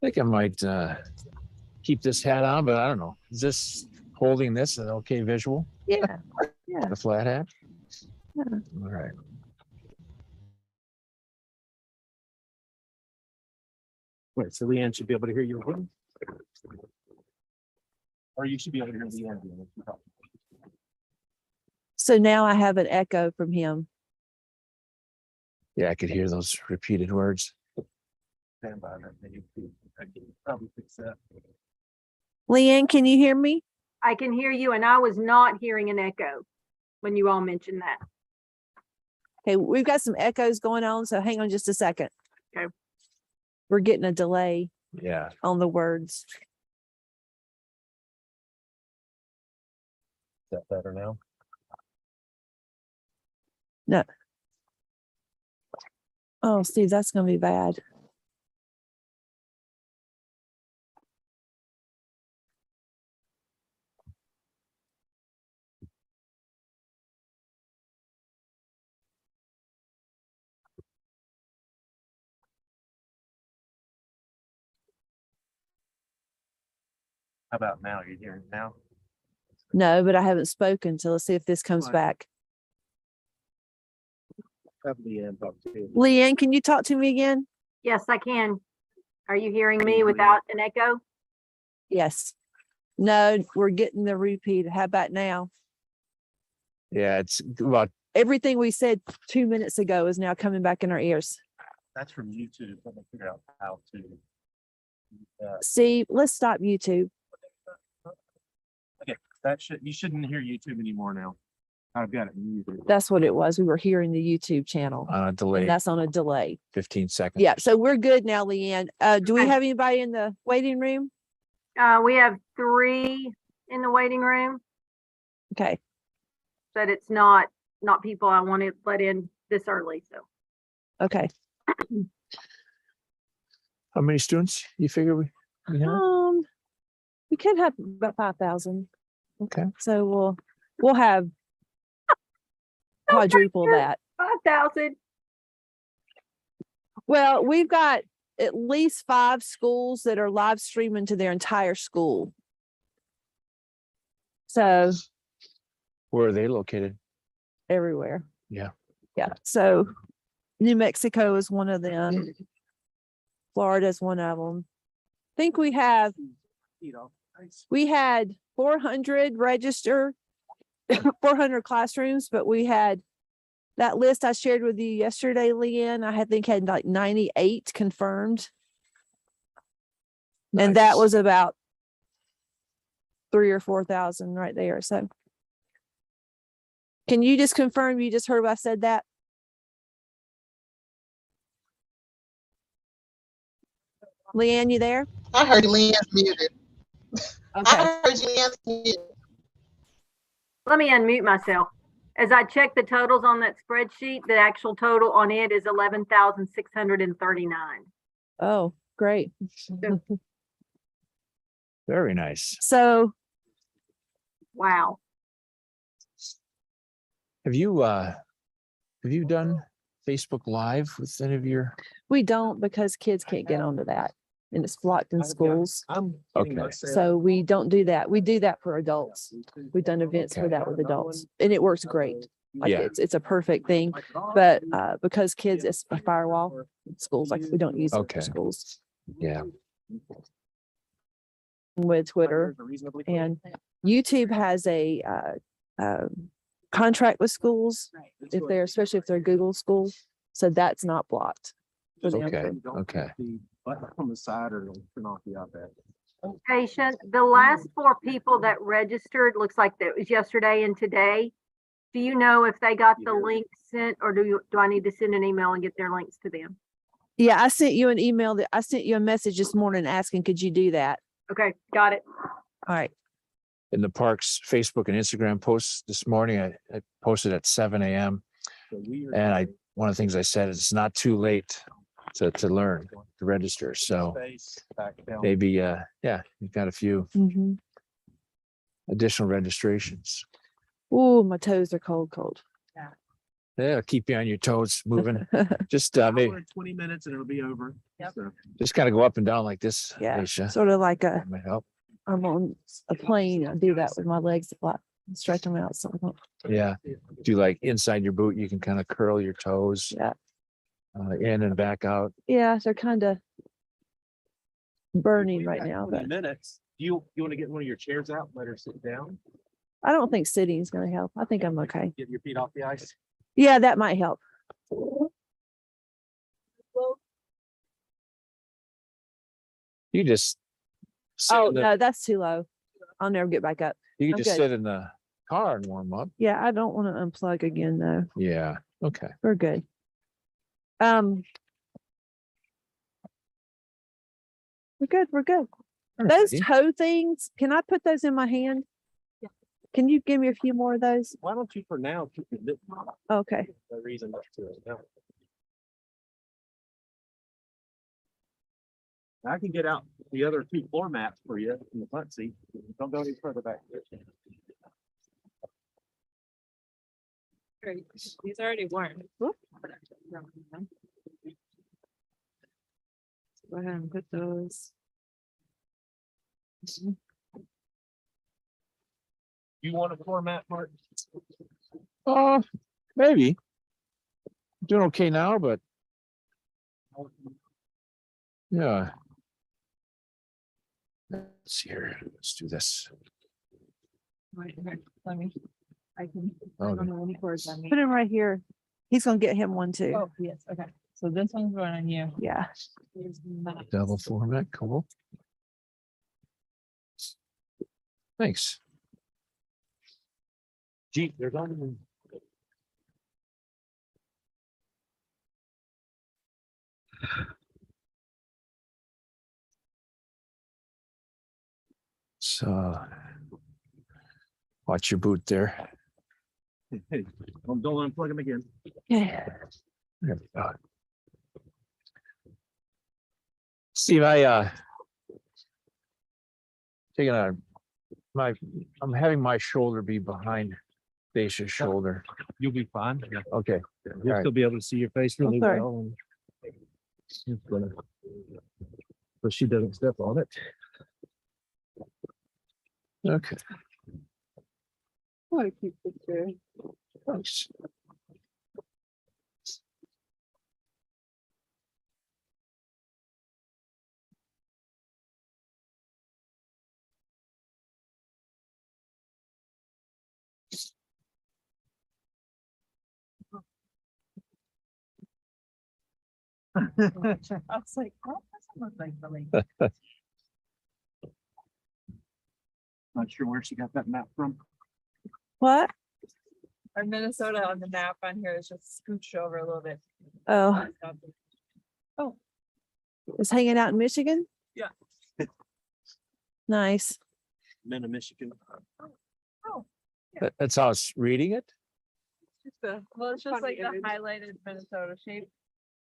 think I might keep this hat on, but I don't know. Is this holding this an okay visual? Yeah. Yeah. The flat hat? Yeah. All right. Wait, so Leanne should be able to hear you. Or you should be able to hear Leanne. So now I have an echo from him. Yeah, I could hear those repeated words. Stand by that. Maybe I can probably fix that. Leanne, can you hear me? I can hear you, and I was not hearing an echo when you all mentioned that. Okay, we've got some echoes going on, so hang on just a second. Okay. We're getting a delay Yeah. on the words. Is that better now? No. Oh, Steve, that's gonna be bad. How about now? You're hearing now? No, but I haven't spoken, so let's see if this comes Fine. back. Have Leanne talk to you. Leanne, can you talk to me again? Yes, I can. Are you hearing me without an echo? Yes. No, we're getting the repeat. How about now? Yeah, it's about Everything we said 2 minutes ago is now coming back in our ears. That's from YouTube. Let me figure out how to. Steve, let's stop YouTube. Okay, you shouldn't hear YouTube anymore now. I've got it muted. That's what it was. We were hearing the YouTube channel. on a delay, And that's on a delay. 15 seconds. Yeah, so we're good now, Leanne. Do we Okay. have anybody in the waiting room? We have 3 in the waiting room, Okay, but it's not people I want to let in this early, so. okay. How many students you figure we have? We could have about 5,000. Okay. So we'll have quadruple that. 5,000. Well, we've got at least 5 schools that are live streaming to their entire school. So Where are they located? everywhere. Yeah. Yeah. So New Mexico is one of them. Florida is one of them. I think we had 400 register, 400 classrooms, but we had that list I shared with you yesterday, Leanne. I think had like 98 confirmed. And that Nice. was about 3,000 or 4,000 right there. So can you just confirm you just heard what I said that? Leanne, you there? I heard Leanne's muted. Okay. I heard Leanne's muted. Let me unmute myself. As I check the totals on that spreadsheet, the actual total on it is 11,639. Oh, great. Very nice. So Wow. Have you done Facebook Live with any of your? we don't because kids can't get onto that and it's blocked in schools. Okay. So we don't do that. We do that for adults. We've done events for Okay. that with adults and it works great. Like Yeah. it's a perfect thing, but because kids, it's a firewall. Schools, like we don't use it Okay. for schools Yeah. with Twitter. And YouTube has a contract with schools if they're, especially if they're Google school. So that's not blocked. for them. Okay. Okay. The button on the side or it'll turn off the iPad. Patient, the last 4 people that registered, looks like that was yesterday and today. Do you know if they got the link sent, or do I need to send an email and get their links to them? Yeah, I sent you an email that I sent you a message this morning asking, could you do that? Okay, got it. All right. In the parks Facebook and Instagram posts this morning, I posted at 7 a.m. And one of the things I said is it's not too late to learn, to register. So maybe, yeah, you've got a few Mhm. additional registrations. Ooh, my toes are cold. Yeah, keep you on your toes, moving. Just Hour maybe and 20 minutes and it'll be over. Yep. So, just kind of go up and down like this. Yeah, Aisha. sort of like That might help. I'm on a plane. I do that with my legs a lot, stretch them out. So, Yeah. Do like inside your boot, you can kind of curl your toes yeah, in and back out. yeah, they're kind of burning right now, 20 but minutes. You want to get one of your chairs out, let her sit down, I don't think sitting is going to help. I think I'm okay. get your feet off the ice. Yeah, that might help. You just sit Oh, in the- no, that's too low. I'll never get back up. you can I'm just good. sit in the car and warm up. Yeah, I don't want to unplug again though. Yeah. Okay. We're good. We're good. We're good. Those Alrighty. toe things, can I put those in my hand? Yeah. Can you give me a few more of those? Why don't you for now keep your lip? Okay. No reason not to. No. I can get out the other 2 floor mats for you in the front seat. Don't go any further back. Great. These are already warm. Go ahead and put those. You want a floor mat, Mark? Maybe. Doing okay now, but yeah. Let's see here. Let's do this. Wait, here, let me, I can, I Okay. don't know any cords on me. Put him right here. He's gonna get him one too. Oh, yes, okay. So this one's going on you. Yeah. Here's mine. Double format. Cool. Thanks. Gee, there's only. So watch your boot there. Hey, don't unplug them again. Yeah. There we go. Steve, taking I'm having my shoulder be behind Dacia's shoulder. You'll be fine. Yeah. Okay. You'll Alright. still be able to see your face really sorry. well. And it's gonna, but she doesn't step on it. Okay. What a cute picture. Thanks. I was like, that doesn't look like the lake. Not sure where she got that map from. What? Our Minnesota on the map on here is just scooched over a little bit. Oh, it's hanging out in Michigan? Yeah. Nice. Mena, Michigan. That's how it's reading it. Well, it's just Funny like the image. highlighted Minnesota shape.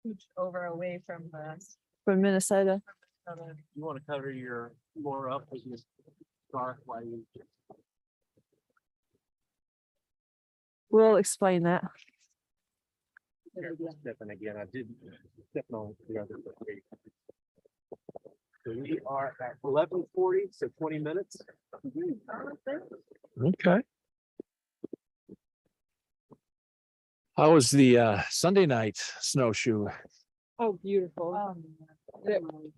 Scooch over away from the. From Minnesota. You want to cover your floor up with your scarf while you. We'll explain that. Stepping again, I didn't step on the other. So we are at 11:40, so 20 minutes. Okay. How was the Sunday night snowshoe? Oh, beautiful.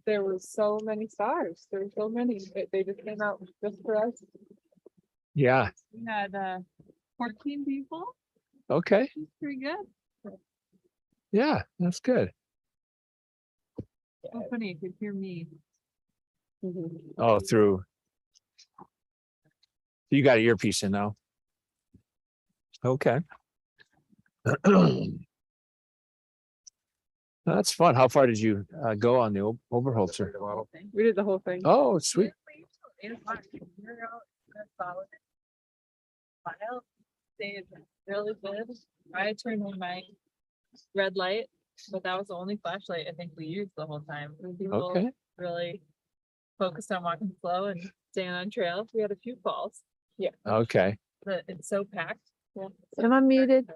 There were so many stars. There were so many. They just came out just for us. Yeah. We had 14 people. Okay. It's pretty good. Yeah, that's good. So funny, you could hear me. Oh, through. You got an earpiece in now. Okay. That's fun. How far did you go on the Oberholzer? We did the whole thing. Oh, sweet. File stayed really good. I turned on my red light, but that was the only flashlight I think we used the whole time. People Okay. really focused on walking slow and staying on trail. We had a few falls, Okay. but it's so packed Am I muted?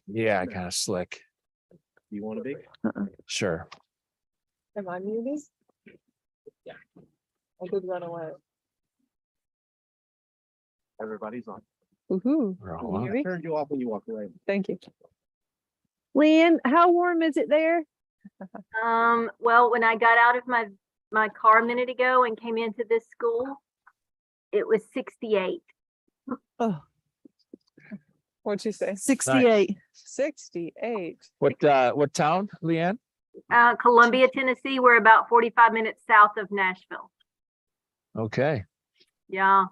Yeah, kind of slick. You want to be? Sure. Am I muted? Yeah. I did run away. Everybody's on. Woohoo. We're all Can you on. hear me? Turned you off when you walked away. Thank you. Lynn, how warm is it there? Well, when I got out of my car a minute ago and came into this school, it was 68. Oh, What'd you say? 68. 68. What town, Leanne? Columbia, Tennessee, we're about 45 minutes south of Nashville. Okay. Yeah.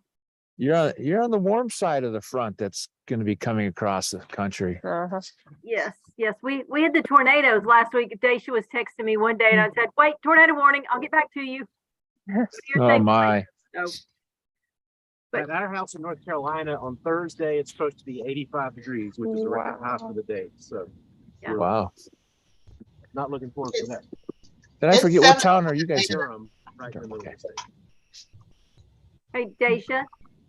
You're on the warm side of the front that's going to be coming across the country. Uh-huh. Yes. We had the tornadoes last week. Daisha was texting me one day and I said, wait, tornado warning. I'll get back to you. You're Oh safe. my. So, At our house in North Carolina on Thursday, it's supposed to be 85 degrees, which is the record high for the day. So Yeah. Wow. not looking forward to that. Did I It's forget what 7 town are you guys in? Durham, right in the middle of the state. hey, Daisha,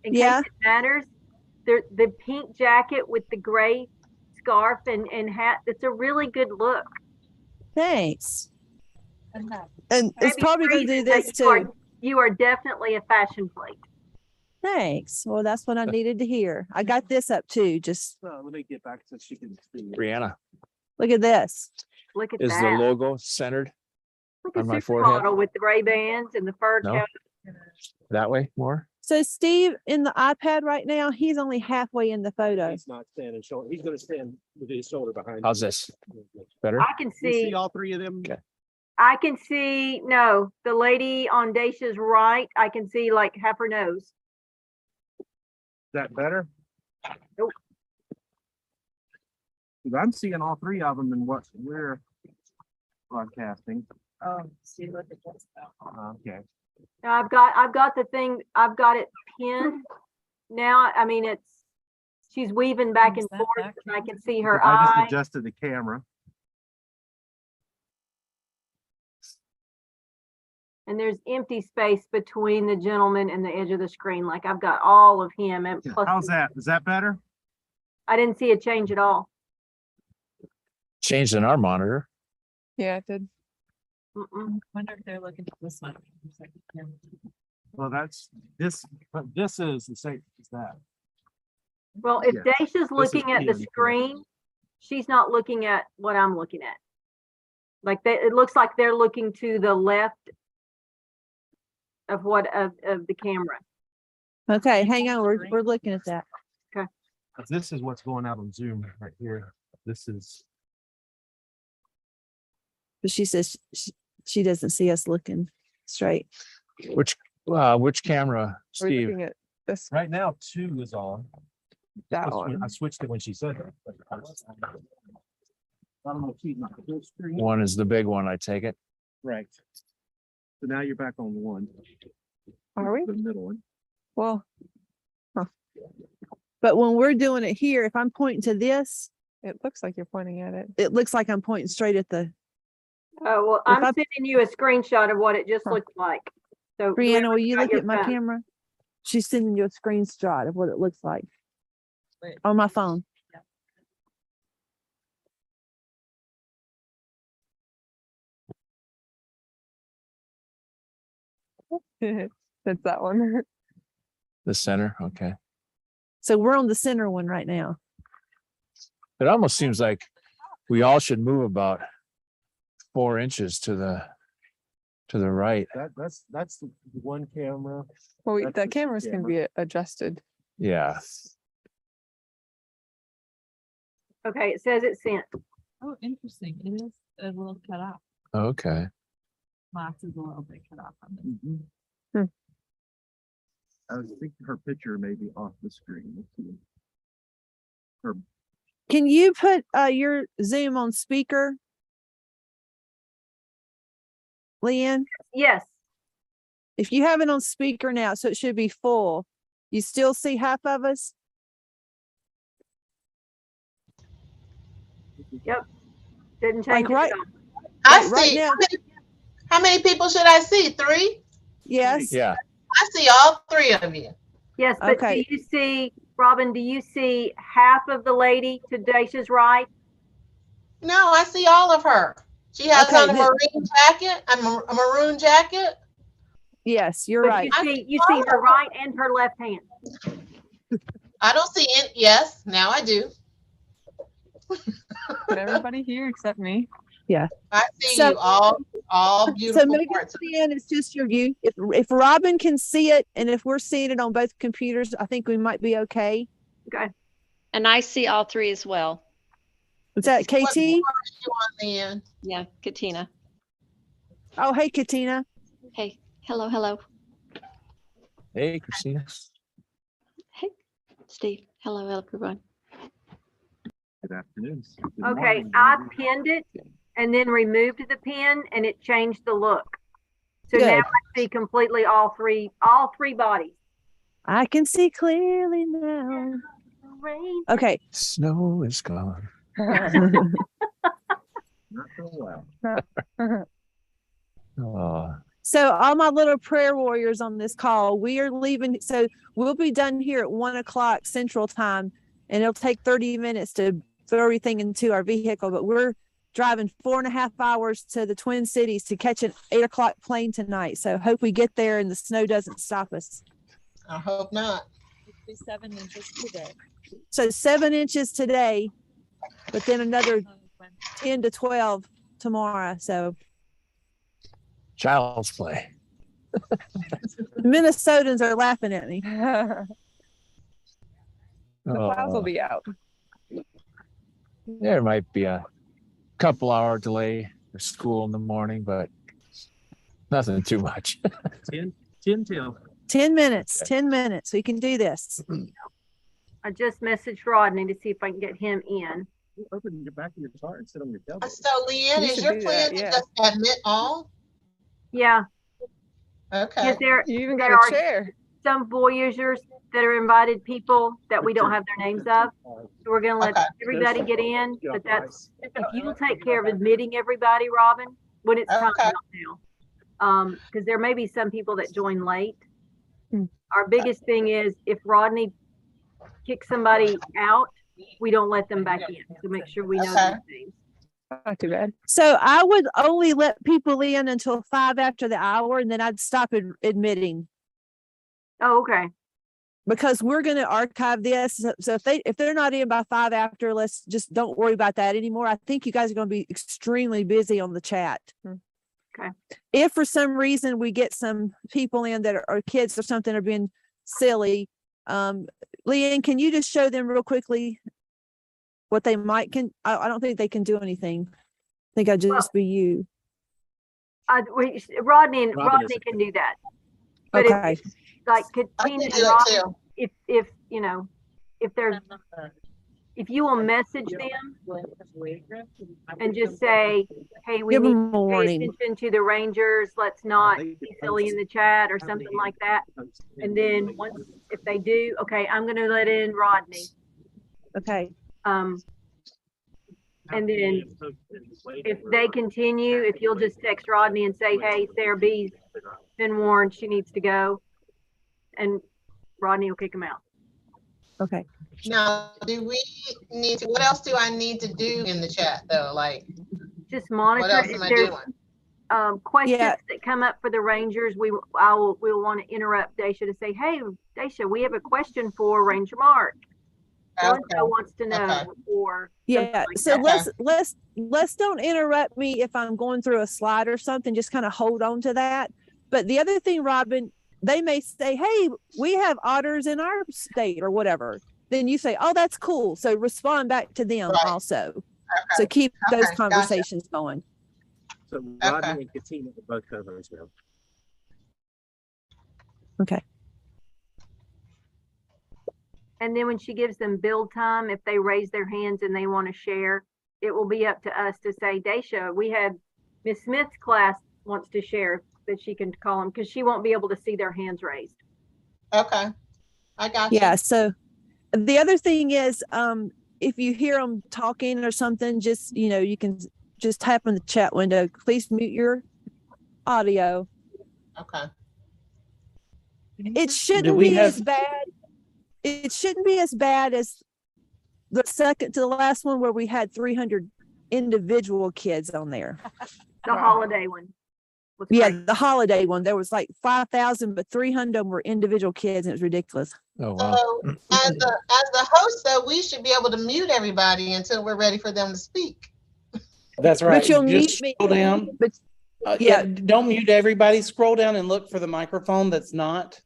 in Yeah. case it matters, the pink jacket with the gray scarf and hat, it's a really good look. Thanks. And it's Maybe probably going to do reason that this you are- too. You are definitely a fashion plate. Thanks. Well, that's what I needed to hear. I got this up too. Just Well, let me get back so she can see. Brianna, look at this. Look at is the that. logo centered Like on a my supermodel forehead? with the gray bands and the fur No. coat. that way more? So Steve in the iPad right now, he's only halfway in the photo. He's not standing shoulder. He's going to stand with his shoulder behind. How's you. this? Better? I can You see see, all three of them? Okay. I can see, no, the lady on Dacia's right, I can see like half her nose. Is that better? Nope. 'Cause I'm seeing all three of them in what we're broadcasting. Oh, see, look at this. Okay. Now I've got the thing, I've got it pinned. Now, I mean, she's weaving back and Is that forth back and I here? can see her I just eye. adjusted the camera. And there's empty space between the gentleman and the edge of the screen. Like I've got all of him and plus How's that? Is that better? I didn't see a change at all. Changed in our monitor. Yeah, it did. Mm-mm. Wonder if they're looking at this one. Well, that's this, but this is the same as that. Well, if Yes, Dacia's looking at the pinned. screen, she's not looking at what I'm looking at. Like it looks like they're looking to the left of the camera. Okay, hang on. We're looking at that. 'Cause this is what's going out on Zoom right here. This is, But she says she doesn't see us looking straight. Which camera, We're Steve? looking at this, right now, 2 is on. that I one. switched it when she said that. I don't know if she's not full screen. One is the big one, I take it. Right. So now you're back on 1. Are we? The middle one. Well, But when we're doing it here, if I'm pointing to this, it looks like you're pointing at it. it looks like I'm pointing straight at the Oh, well, If I'm I- sending you a screenshot of what it just Huh. looked like. So Brianna, will you got look your at my phone. camera? She's sending you a screenshot of what it looks like Wait. on my phone. That's that one. The center, okay. So we're on the center one right now. It almost seems like we all should move about 4 inches to the right. That's the one camera. Well, That's the the cameras can be adjusted. Yeah. Okay, it says it's sent. Oh, interesting. It is a little cut off. Okay. Lots is a little bit cut off on this. Hmm. I was thinking her picture may be off the screen. Let's see. Can you put your Zoom on speaker? Leanne, Yes, if you have it on speaker now, so it should be full. You still see half of us? didn't Like change it right- at all. I Right see. now- How many people should I see? 3? Yes. Yeah. I see all 3 of you. Yes, but do Okay. you see Robin, do you see half of the lady to Dacia's right? No, I see all of her. She has Okay, on a maroon jacket, a maroon jacket. Yes, you're But right. you see her right and her left hand. I don't see it. Yes, now I do. But everybody here except me. I see So- you all So beautiful maybe parts. at the end, it's just your view. If Robin can see it and if we're seeing it on both computers, I think we might be okay. Okay. And I see all three as well. Is that What KT? part are you on then? Yeah, Katina. Oh, hey, Katina. Hey, hello, hello. Hey, Christina. Hey, Steve. Hello, everyone. Good afternoon. Okay, I pinned it and then removed the pin and it changed the look. So now Good. I see completely all three bodies. I can see clearly now. Okay. Snow is gone. Not for a while. Oh, So all my little prayer warriors on this call, we are leaving. So we'll be done here at 1:00 Central Time, and it'll take 30 minutes to throw everything into our vehicle. But we're driving 4.5 hours to the Twin Cities to catch an 8:00 plane tonight. So hope we get there and the snow doesn't stop us. I hope not. 7 inches today. So 7 inches today, but then another 10 to 12 tomorrow. So child's play. the Minnesotans are laughing at me. The clouds will Oh, be out. there might be a couple hour delay for school in the morning, but nothing too much. 10 till. 10 minutes, 10 minutes. We can do this. I just messaged Rodney to see if I can get him in. Open your back of your car and sit on your tailgate. So Leanne, You is should your do plan that, to yeah. just admit all? Yeah, Okay. because You even there got are a chair. some Voyageurs that are invited people that we don't have their names of. So we're gonna let Okay. everybody get in, but that's, if you will take care of admitting everybody, Robin, when it's time Okay. out now. Because there may be some people that join late. Hmm. Our biggest thing is if Rodney kicks somebody out, we don't let them back in. So make sure we know Okay. those things. Not too bad. So I would only let people in until 5 after the hour, and then I'd stop admitting Oh, okay. because we're going to archive this. So if they're not in by 5 after, let's just don't worry about that anymore. I think you guys are going to be extremely busy on the chat. Okay. If for some reason we get some people in that are kids or something are being silly, Leanne, can you just show them real quickly what they might I don't think they can do anything. I think I'd just be you. Rodney Robin is- can do that. But Okay. if, like, I can Katina do and it Robin, too. if you know, if there's, if you will message them and just say, hey, we Give need them a to pay warning. attention to the Rangers, let's not be silly in the chat or something like that. And then once, if they do, okay, I'm gonna let in Rodney. Okay. And then if they continue, if you'll just text Rodney and say, hey, Sarah B's been warned, she needs to go. And Rodney will kick him out. Okay. Now, do we need to, what else do I need to do in the chat though? Like, Just what monitor else if am I there's doing? questions Yeah. that come up for the Rangers. We'll want to interrupt Dacia to say, hey, Dacia, we have a question for Ranger Mark. So and so wants to know, Okay. or Yeah. something like So that. let's don't interrupt me if I'm going through a slide or something. Just kind of hold on to that. But the other thing, Robin, they may say, hey, we have otters in our state or whatever. Then you say, oh, that's cool. So respond back to them Right. also. Okay. So keep those Okay, gotcha. conversations going. So Rodney and Katina are both co-hosts now. Okay. And then when she gives them build time, if they raise their hands and they want to share, it will be up to us to say, Dacia, we had Miss Smith's class wants to share, that she can call them because she won't be able to see their hands raised. Okay. I got you. Yeah. So the other thing is, if you hear them talking or something, just, you can just tap on the chat window. Please mute your audio. Okay. It shouldn't be as bad. it shouldn't be as bad as the second to the last one where we had 300 individual kids on there. The holiday one. was Yeah, great. the holiday one, there was like 5,000, but 300 of them were individual kids, and it was ridiculous. Oh, wow. So as the host, though, we should be able to mute everybody until we're ready for them to speak. That's right. But you'll Just mute me. scroll down. But Yeah, yeah. don't mute everybody. Scroll down and look for the microphone that's not,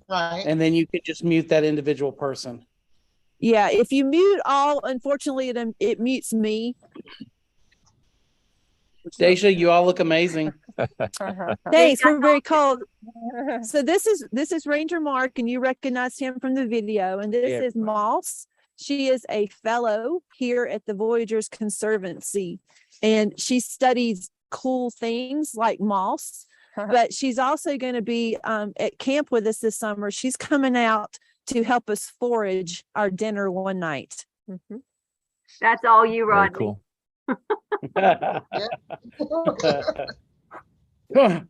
Right. and then you could just mute that individual person. Yeah, if you mute all, unfortunately, it mutes me. Daisha, you all look amazing. Thanks, we're very cold. So this is Ranger Mark, and you recognize him from the video. And this Yeah. is Moss. She is a fellow here at the Voyageurs Conservancy, and she studies cool things like moss. But she's also going to be at camp with us this summer. She's coming out to help us forage our dinner one night. That's all you, Very Rodney. cool.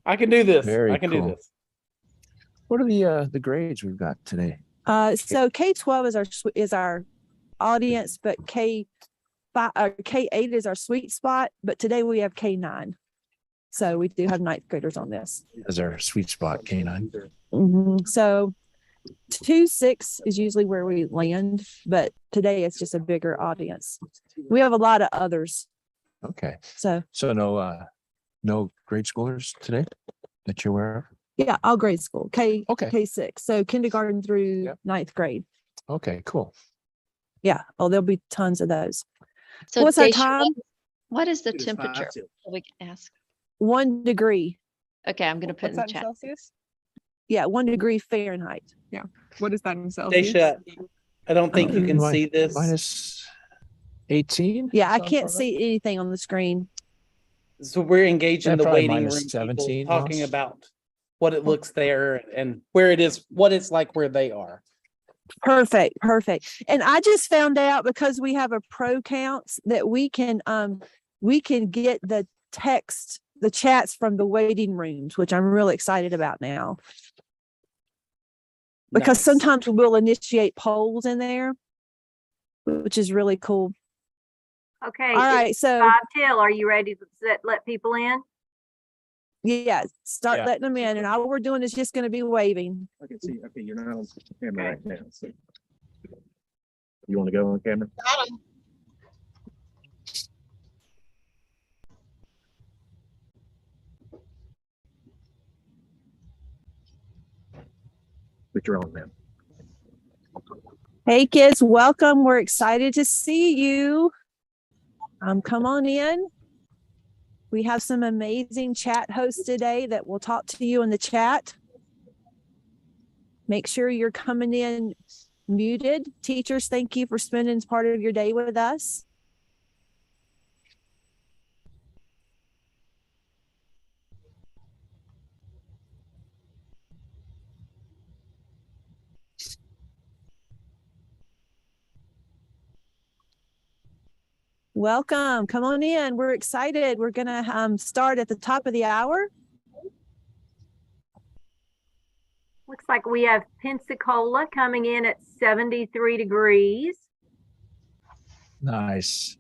I can do this. Very I can do cool. this. What are the grades we've got today? So K-12 is our audience, but K-8 is our sweet spot. But today we have K-9. So we do have ninth graders on this. As our sweet spot, K9. So 2-6 is usually where we land, but today it's just a bigger audience. We have a lot of others. Okay. So So no grade schoolers today that you're aware of? yeah, all grade school, Okay. K6. So kindergarten through Yep. ninth grade. Okay, cool. Yeah. Oh, there'll be tons of those. So What's our Daisha, time? what is the It is 5 temperature? till- So we can ask. 1 degree. Okay, I'm gonna put What's in the that in chat. Celsius? Yeah, 1 degree Fahrenheit. What is that in Celsius? Daisha, I don't think you can Mi- see this. Minus 18? Yeah, I Sounds can't about see anything on the screen. So we're engaged in Yeah, the probably waiting room, minus people, 17, talking Ross. about what it looks there and where it is, what it's like where they are. Perfect. And I just found out, because we have a pro counts, that we can get the chats from the waiting rooms, which I'm really excited about now. Because Nice. sometimes we'll initiate polls in there, which is really cool. Okay. All right, so 5 till. Are you ready to let people in? yeah, start Yeah. letting them in, and all we're doing is just going to be waving. I can see, okay, you're not on camera right now, so. You want to go on camera? Got 'em. But you're on now. Hey kids, welcome. We're excited to see you. Come on in. We have some amazing chat hosts today that will talk to you in the chat. Make sure you're coming in muted. Teachers, thank you for spending part of your day with us. Welcome. Come on in. We're excited. We're going to start at the top of the hour. Looks like we have Pensacola coming in at 73 degrees. Nice.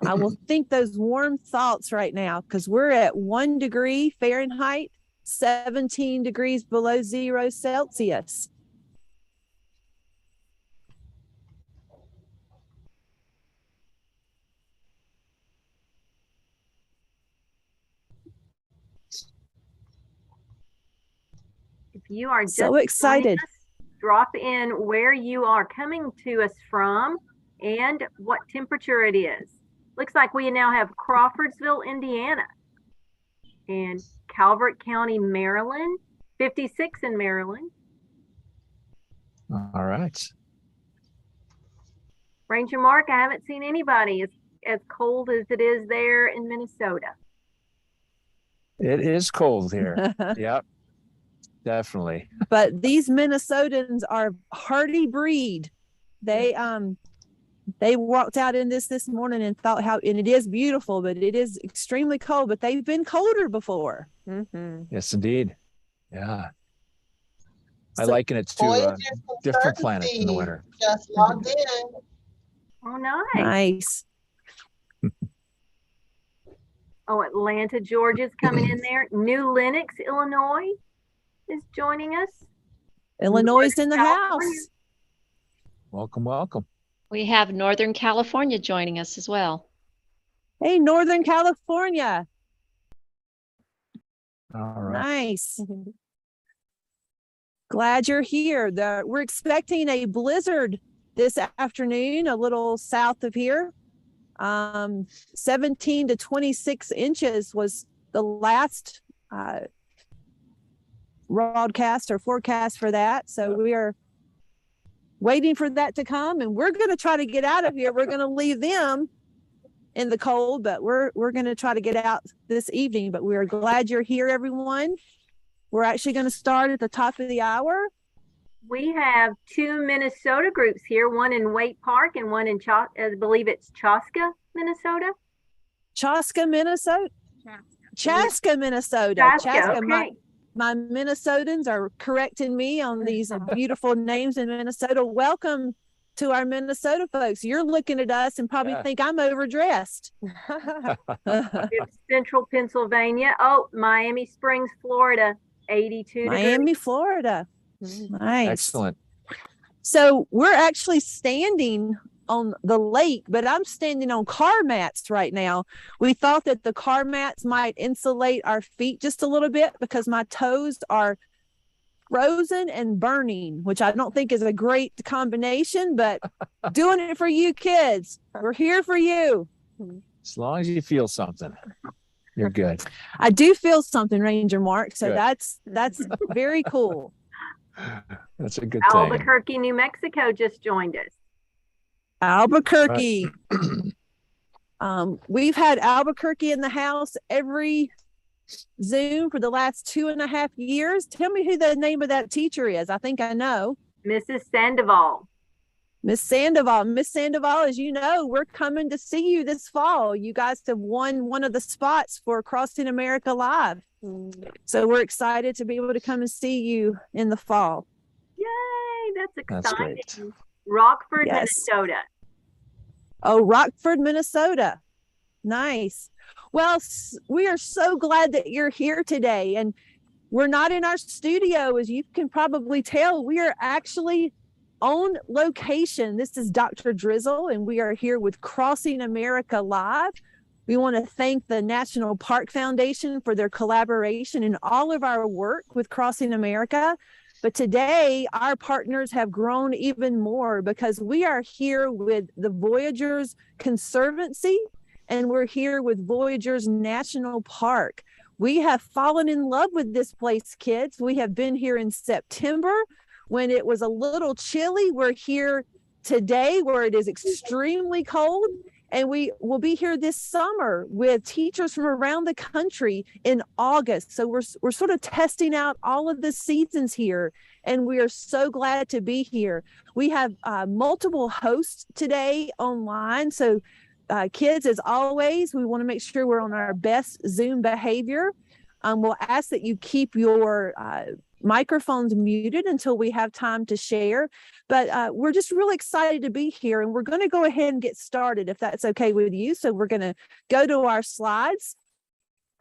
I will think those warm thoughts right now, because we're at 1 degree Fahrenheit, 17 degrees below 0 Celsius. If you are just So joining excited. us, drop in where you are coming to us from and what temperature it is. Looks like we now have Crawfordsville, Indiana, and Calvert County, Maryland, 56 in Maryland. All right. Ranger Mark, I haven't seen anybody as cold as it is there in Minnesota. It is cold here. Yep. Definitely. But these Minnesotans are hardy breed. They walked out in this morning and thought and it is beautiful, but it is extremely cold, but they've been colder before. Mm-hmm. Yes, indeed. Yeah. I So- liken it to Voyageurs different planet in the Conservancy winter. just logged in. Oh, nice. Nice. Oh, Atlanta, Georgia's coming in there. New Lenox, Illinois is joining us. Illinois is in the California. house. Welcome, welcome. We have Northern California joining us as well. Hey, Northern California. All right. Nice. Glad you're here. We're expecting a blizzard this afternoon, a little south of here. 17 to 26 inches was the last broadcast or forecast for that. So we are waiting for that to come, and we're going to try to get out of here. We're going to leave them in the cold, but we're going to try to get out this evening. But we're glad you're here, everyone. We're actually going to start at the top of the hour. We have two Minnesota groups here, one in Waite Park and one in, I believe it's Chaska, Minnesota. Chaska, Minnesota. Chaska, Minnesota. Chaska, My okay. Minnesotans are correcting me on these beautiful names in Minnesota. Welcome to our Minnesota folks. You're looking at us and probably think I'm overdressed. We have Central Pennsylvania. Oh, Miami Springs, Florida, 82 Miami, degrees. Florida. Nice. Excellent. So we're actually standing on the lake, but I'm standing on car mats right now. We thought that the car mats might insulate our feet just a little bit because my toes are frozen and burning, which I don't think is a great combination, but doing it for you kids. We're here for you. As long as you feel something, you're good. I do feel something, Ranger Mark. So Good. that's very cool. That's a good thing. Albuquerque, New Mexico just joined us. Albuquerque. We've had Albuquerque in the house every Zoom for the last 2.5 years. Tell me who the name of that teacher is. I think I know. Mrs. Sandoval. Miss Sandoval. Miss Sandoval, as you know, we're coming to see you this fall. You guys have won one of the spots for Crossing America Live. So we're excited to be able to come and see you in the fall. Yay, that's That's exciting. great. Rockford, Yes. Minnesota. Oh, Rockford, Minnesota. Nice. Well, we are so glad that you're here today. And we're not in our studio, as you can probably tell. We are actually on location. This is Dr. Drizzle, and we are here with Crossing America Live. We want to thank the National Park Foundation for their collaboration in all of our work with Crossing America. But today, our partners have grown even more because we are here with the Voyageurs Conservancy, and we're here with Voyageurs National Park. We have fallen in love with this place, kids. We have been here in September when it was a little chilly. We're here today where it is extremely cold. And we will be here this summer with teachers from around the country in August. So we're sort of testing out all of the seasons here, and we are so glad to be here. We have multiple hosts today online. So kids, as always, we want to make sure we're on our best Zoom behavior. We'll ask that you keep your microphones muted until we have time to share. But we're just really excited to be here, and we're going to go ahead and get started if that's okay with you. So we're going to go to our slides.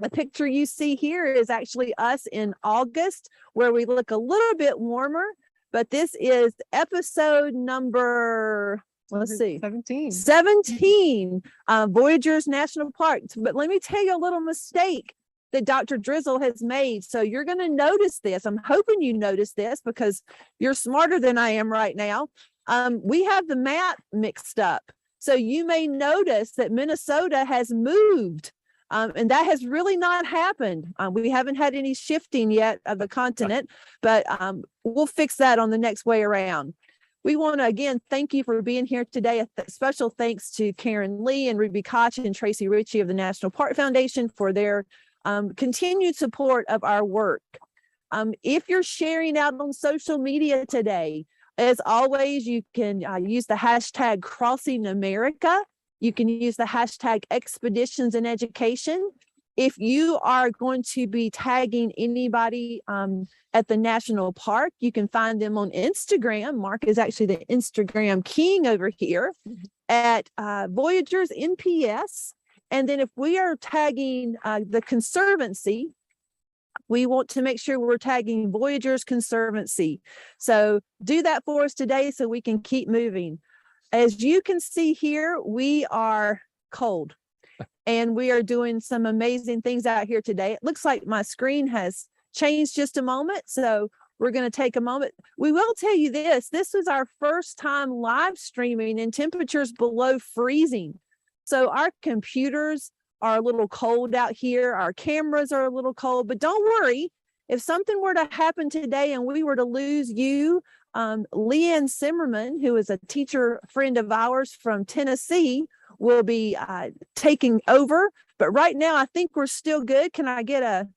The picture you see here is actually us in August, where we look a little bit warmer, but this is episode number, let's see, 17, Voyageurs National Park. But let me tell you a little mistake that Dr. Drizzle has made. So you're going to notice this. I'm hoping you notice this because you're smarter than I am right now. We have the map mixed up. So you may notice that Minnesota has moved, and that has really not happened. We haven't had any shifting yet of the continent, but we'll fix that on the next way around. We want to, again, thank you for being here today. A special thanks to Karen Lee and Ruby Koch and Tracy Ritchie of the National Park Foundation for their continued support of our work. If you're sharing out on social media today, as always, you can use the hashtag Crossing America. You can use the hashtag Expeditions in Education. if you are going to be tagging anybody at the national park, you can find them on Instagram. Mark is actually the Instagram king over here at Voyageurs NPS. And then if we are tagging the Conservancy, we want to make sure we're tagging Voyageurs Conservancy. So do that for us today so we can keep moving. As you can see here, we are cold and we are doing some amazing things out here today. It looks like my screen has changed just a moment. So we're going to take a moment. We will tell you this was our first time live streaming in temperatures below freezing. So our computers are a little cold out here. Our cameras are a little cold, but don't worry. If something were to happen today and we were to lose you, Leanne Zimmerman, who is a teacher friend of ours from Tennessee, will be taking over. But right now, I think we're still good. Can I get a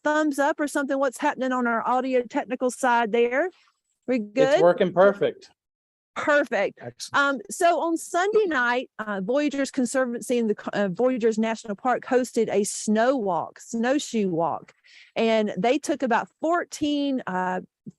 thumbs up or something? What's happening on our audio technical side there? We good? It's working perfect. Perfect. Excellent. So on Sunday night, Voyageurs Conservancy and the Voyageurs National Park hosted a snowshoe walk, and they took about 14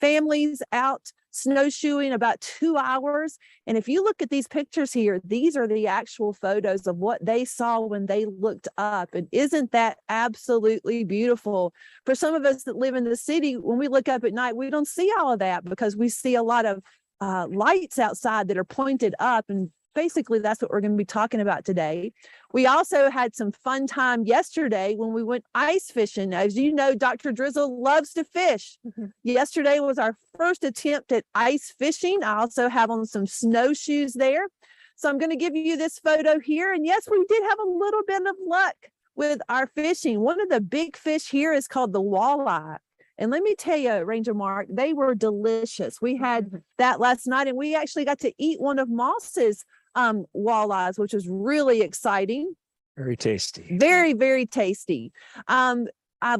families out snowshoeing about 2 hours. And if you look at these pictures here, these are the actual photos of what they saw when they looked up. And isn't that absolutely beautiful? For some of us that live in the city, when we look up at night, we don't see all of that because we see a lot of lights outside that are pointed up, and basically that's what we're going to be talking about today. We also had some fun time yesterday when we went ice fishing. As you know, Dr. Drizzle loves to fish. Yesterday was our first attempt at ice fishing. I also have on some snowshoes there. So I'm going to give you this photo here. And yes, we did have a little bit of luck with our fishing. One of the big fish here is called the walleye. And let me tell you, Ranger Mark, they were delicious. We had that last night, and we actually got to eat one of Moss's walleyes, which was really exciting. Very tasty. Very, very tasty. I've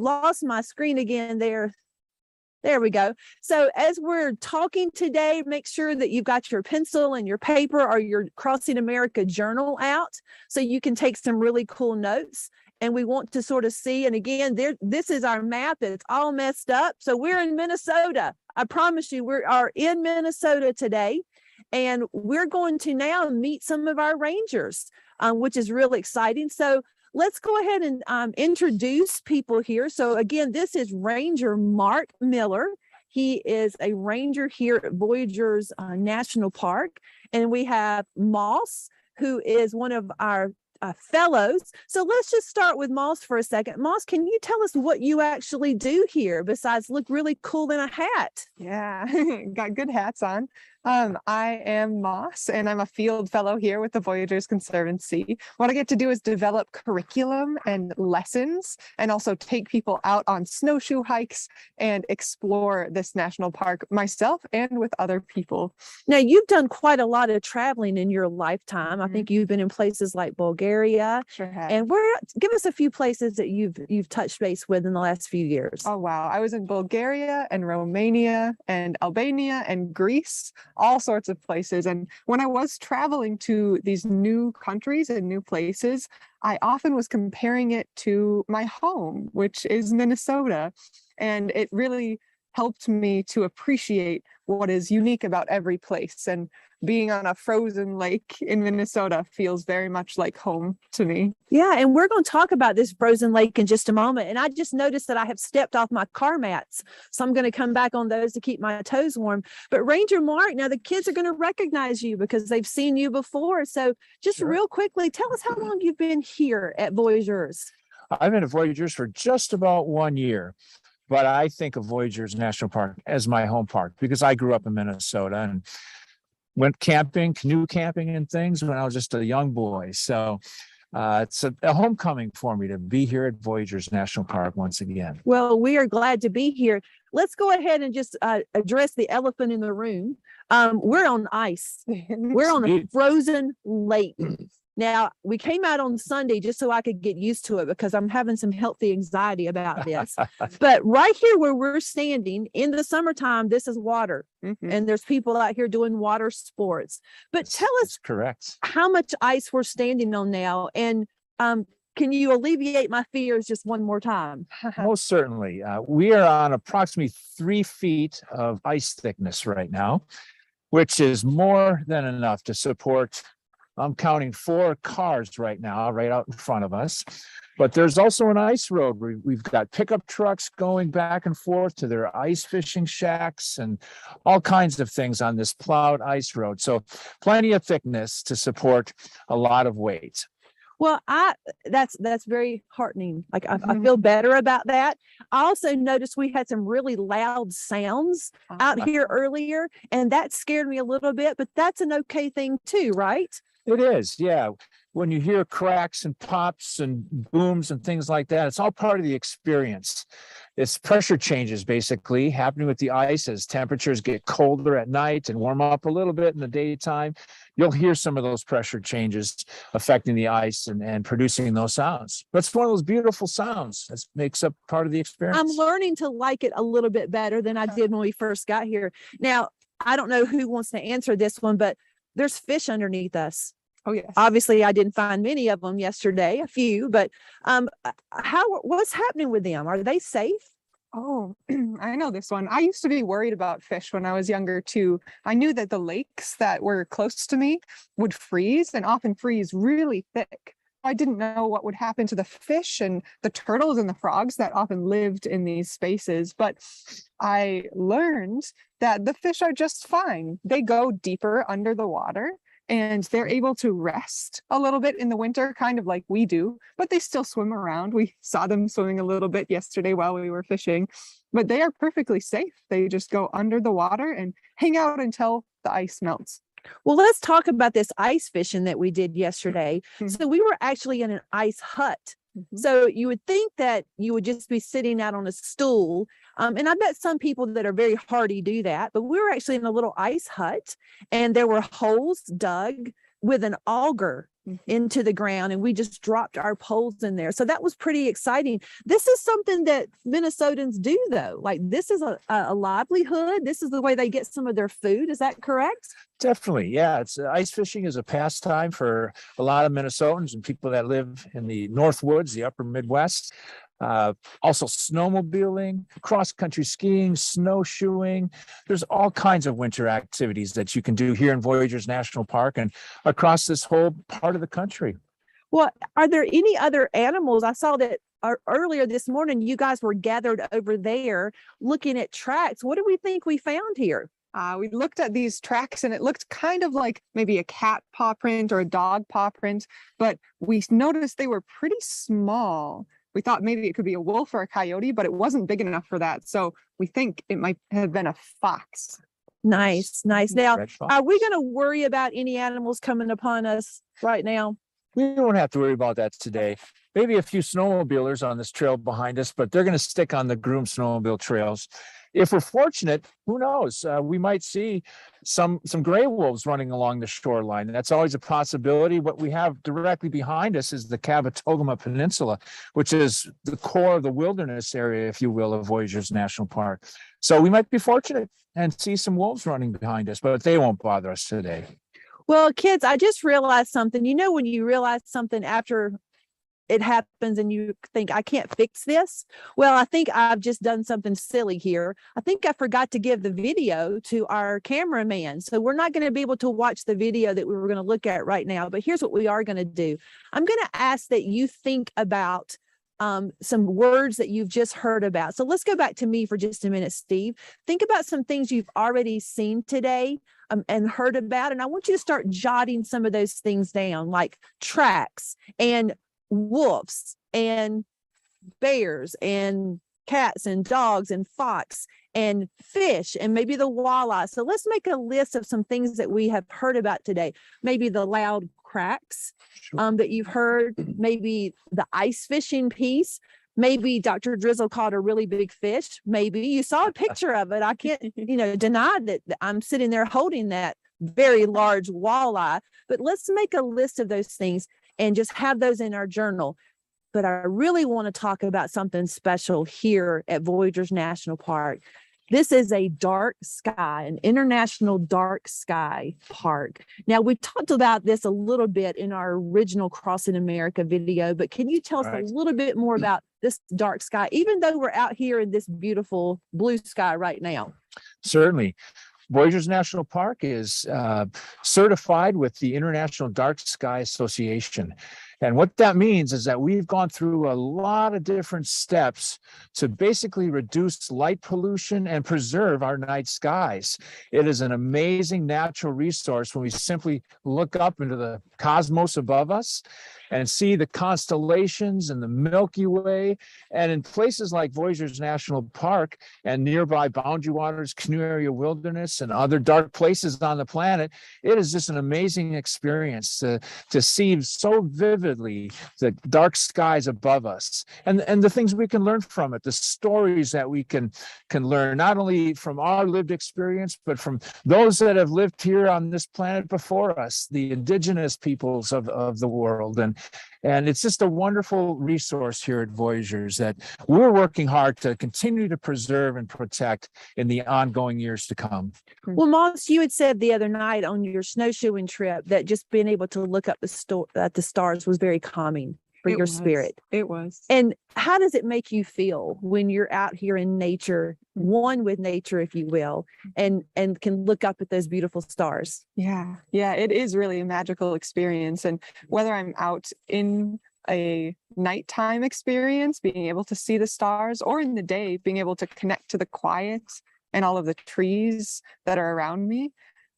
lost my screen again there. There we go. So as we're talking today, make sure that you've got your pencil and your paper or your Crossing America journal out so you can take some really cool notes. And we want to sort of see, and again, this is our map. It's all messed up. So we're in Minnesota. I promise you, we are in Minnesota today. And we're going to now meet some of our rangers, which is really exciting. So let's go ahead and introduce people here. So again, this is Ranger Mark Miller. He is a ranger here at Voyageurs National Park. And we have Moss, who is one of our fellows. So let's just start with Moss for a second. Moss, can you tell us what you actually do here besides look really cool in a hat? Yeah, got good hats on. I am Moss, and I'm a field fellow here with the Voyageurs Conservancy. What I get to do is develop curriculum and lessons, and also take people out on snowshoe hikes and explore this national park myself and with other people. Now, you've done quite a lot of traveling in your lifetime. I think you've been in places like Bulgaria. Sure have. And give us a few places that you've touched base with in the last few years. Oh, wow. I was in Bulgaria and Romania and Albania and Greece, all sorts of places. And when I was traveling to these new countries and new places, I often was comparing it to my home, which is Minnesota. And it really helped me to appreciate what is unique about every place. And being on a frozen lake in Minnesota feels very much like home to me. Yeah, and we're going to talk about this frozen lake in just a moment. And I just noticed that I have stepped off my car mats. So I'm going to come back on those to keep my toes warm. But Ranger Mark, now the kids are going to recognize you because they've seen you before. So just real quickly, tell us how long you've been here at Voyageurs. I've been at Voyageurs for just about 1 year. But I think of Voyageurs National Park as my home park because I grew up in Minnesota and went camping, canoe camping and things when I was just a young boy. So it's a homecoming for me to be here at Voyageurs National Park once again. Well, we are glad to be here. Let's go ahead and just address the elephant in the room. We're on ice. We're on a frozen lake. Now, we came out on Sunday just so I could get used to it because I'm having some healthy anxiety about this. But right here where we're standing in the summertime, this is water. And there's people out here doing water sports. But tell us correct how much ice we're standing on now and can you alleviate my fears just one more time? Most certainly. We are on approximately 3 feet of ice thickness right now, which is more than enough to support, I'm counting 4 cars right now, right out in front of us. But there's also an ice road. We've got pickup trucks going back and forth to their ice fishing shacks and all kinds of things on this plowed ice road. So plenty of thickness to support a lot of weight. Well, that's very heartening. Like I feel better about that. I also noticed we had some really loud sounds out here earlier, and that scared me a little bit, but that's an okay thing too, right? It is, yeah. When you hear cracks and pops and booms and things like that, it's all part of the experience. It's pressure changes basically happening with the ice as temperatures get colder at night and warm up a little bit in the daytime. You'll hear some of those pressure changes affecting the ice and producing those sounds. That's one of those beautiful sounds that makes up part of the experience. I'm learning to like it a little bit better than I did when we first got here. Now, I don't know who wants to answer this one, but there's fish underneath us. Oh, yes. Obviously, I didn't find many of them yesterday, a few, but what's happening with them? Are they safe? Oh, I know this one. I used to be worried about fish when I was younger too. I knew that the lakes that were close to me would freeze and often freeze really thick. I didn't know what would happen to the fish and the turtles and the frogs that often lived in these spaces, but I learned that the fish are just fine. They go deeper under the water and they're able to rest a little bit in the winter, kind of like we do, but they still swim around. We saw them swimming a little bit yesterday while we were fishing, but they are perfectly safe. They just go under the water and hang out until the ice melts. Well, let's talk about this ice fishing that we did yesterday. So we were actually in an ice hut. So you would think that you would just be sitting out on a stool. And I bet some people that are very hardy do that, but we were actually in a little ice hut and there were holes dug with an auger into the ground and we just dropped our poles in there. So that was pretty exciting. This is something that Minnesotans do though. Like this is a livelihood. This is the way they get some of their food. Is that correct? Definitely. Yeah. It's ice fishing is a pastime for a lot of Minnesotans and people that live in the North Woods, the upper Midwest. Also snowmobiling, cross-country skiing, snowshoeing. There's all kinds of winter activities that you can do here in Voyageurs National Park and across this whole part of the country. Well, are there any other animals? I saw that earlier this morning, you guys were gathered over there looking at tracks. What do we think we found here? We looked at these tracks and it looked kind of like maybe a cat paw print or a dog paw print, but we noticed they were pretty small. We thought maybe it could be a wolf or a coyote, but it wasn't big enough for that. So we think it might have been a fox. Nice. Now, are we going to worry about any animals coming upon us right now? We don't have to worry about that today. Maybe a few snowmobilers on this trail behind us, but they're going to stick on the groomed snowmobile trails. If we're fortunate, who knows? We might see some gray wolves running along the shoreline. That's always a possibility. What we have directly behind us is the Kabetogama Peninsula, which is the core of the wilderness area, if you will, of Voyageurs National Park. So we might be fortunate and see some wolves running behind us, but they won't bother us today. Well, kids, I just realized something. You know, when you realize something after it happens and you think, I can't fix this. Well, I think I've just done something silly here. I think I forgot to give the video to our cameraman. So we're not going to be able to watch the video that we were going to look at right now. But here's what we are going to do. I'm going to ask that you think about some words that you've just heard about. So let's go back to me for just a minute, Steve. Think about some things you've already seen today and heard about. And I want you to start jotting some of those things down, like tracks and wolves and bears and cats and dogs and fox and fish and maybe the walleye. So let's make a list of some things that we have heard about today. Maybe the loud cracks that you've heard, maybe the ice fishing piece. Maybe Dr. Drizzle caught a really big fish. Maybe you saw a picture of it. I can't, deny that I'm sitting there holding that very large walleye, but let's make a list of those things and just have those in our journal. But I really want to talk about something special here at Voyageurs National Park. This is a dark sky, an international dark sky park. Now, we talked about this a little bit in our original Crossing America video, but can you tell us Right. a little bit more about this dark sky, even though we're out here in this beautiful blue sky right now? Certainly. Voyageurs National Park is certified with the International Dark Sky Association. And what that means is that we've gone through a lot of different steps to basically reduce light pollution and preserve our night skies. It is an amazing natural resource when we simply look up into the cosmos above us and see the constellations and the Milky Way. And in places like Voyageurs National Park and nearby Boundary Waters, Canoe Area Wilderness, and other dark places on the planet, it is just an amazing experience to see so vividly the dark skies above us and the things we can learn from it, the stories that we can learn, not only from our lived experience, but from those that have lived here on this planet before us, the indigenous peoples of the world. And it's just a wonderful resource here at Voyageurs that we're working hard to continue to preserve and protect in the ongoing years to come. Well, Moss, you had said the other night on your snowshoeing trip that just being able to look up at the stars was very calming for your spirit. It was. And how does it make you feel when you're out here in nature, one with nature, if you will, and can look up at those beautiful stars? Yeah, it is really a magical experience. And whether I'm out in a nighttime experience, being able to see the stars, or in the day, being able to connect to the quiet and all of the trees that are around me,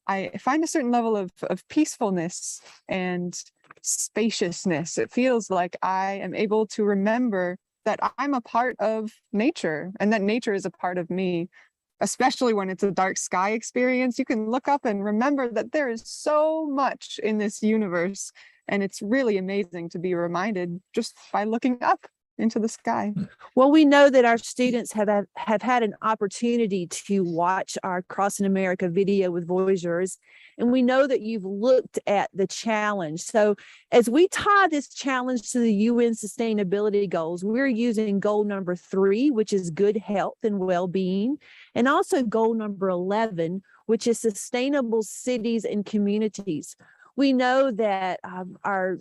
I find a certain level of peacefulness and spaciousness. It feels like I am able to remember that I'm a part of nature and that nature is a part of me. Especially when it's a dark sky experience, you can look up and remember that there is so much in this universe. And it's really amazing to be reminded just by looking up into the sky. Well, we know that our students have had an opportunity to watch our Crossing America video with Voyageurs, and we know that you've looked at the challenge. So as we tie this challenge to the UN sustainability goals, we're using goal number 3, which is good health and well-being, and also goal number 11, which is sustainable cities and communities. We know that our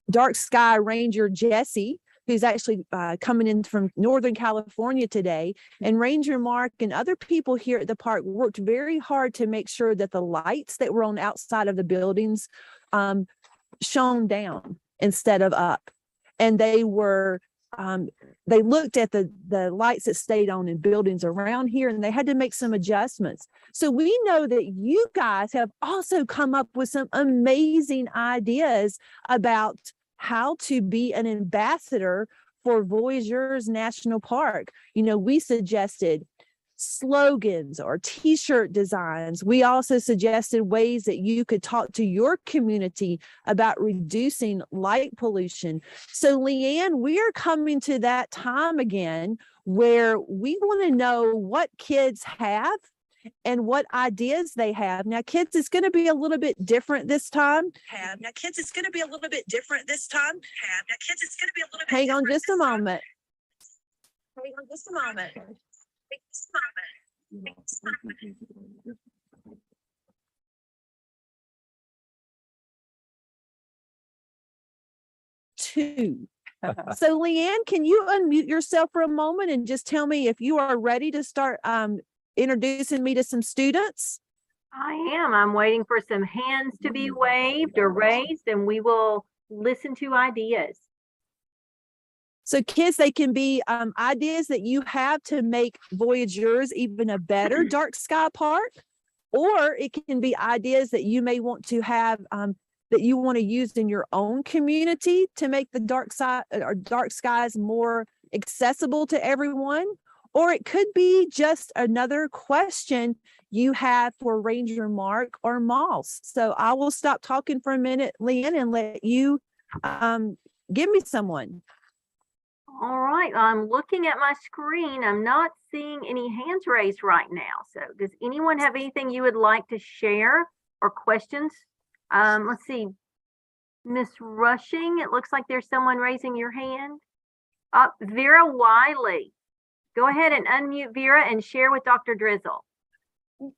dark sky ranger, Jesse, who's actually coming in from Northern California today, and Ranger Mark and other people here at the park worked very hard to make sure that the lights that were on the outside of the buildings shone down instead of up. And they were they looked at the lights that stayed on in buildings around here, and they had to make some adjustments. So we know that you guys have also come up with some amazing ideas about how to be an ambassador for Voyageurs National Park. You know, we suggested slogans or t-shirt designs. We also suggested ways that you could talk to your community about reducing light pollution. So Leanne, we are coming to that time again where we want to know what kids have and what ideas they have. Now, kids, it's going to be a little bit different this time. Hang on just a moment. Hang on just a moment. Two. So Leanne, can you unmute yourself for a moment and just tell me if you are ready to start introducing me to some students? I am. I'm waiting for some hands to be waved or raised, and we will listen to ideas. So kids, they can be ideas that you have to make Voyageurs even a better dark sky park, or it can be ideas that you may want to have that you want to use in your own community to make the dark side or dark skies more accessible to everyone. Or it could be just another question you have for Ranger Mark or Moss. So I will stop talking for a minute, Leanne, and let you give me someone. All right, I'm looking at my screen. I'm not seeing any hands raised right now. So does anyone have anything you would like to share or questions? Let's see. Miss Rushing, it looks like there's someone raising your hand. Vera Wiley. Go ahead and unmute Vera and share with Dr. Drizzle.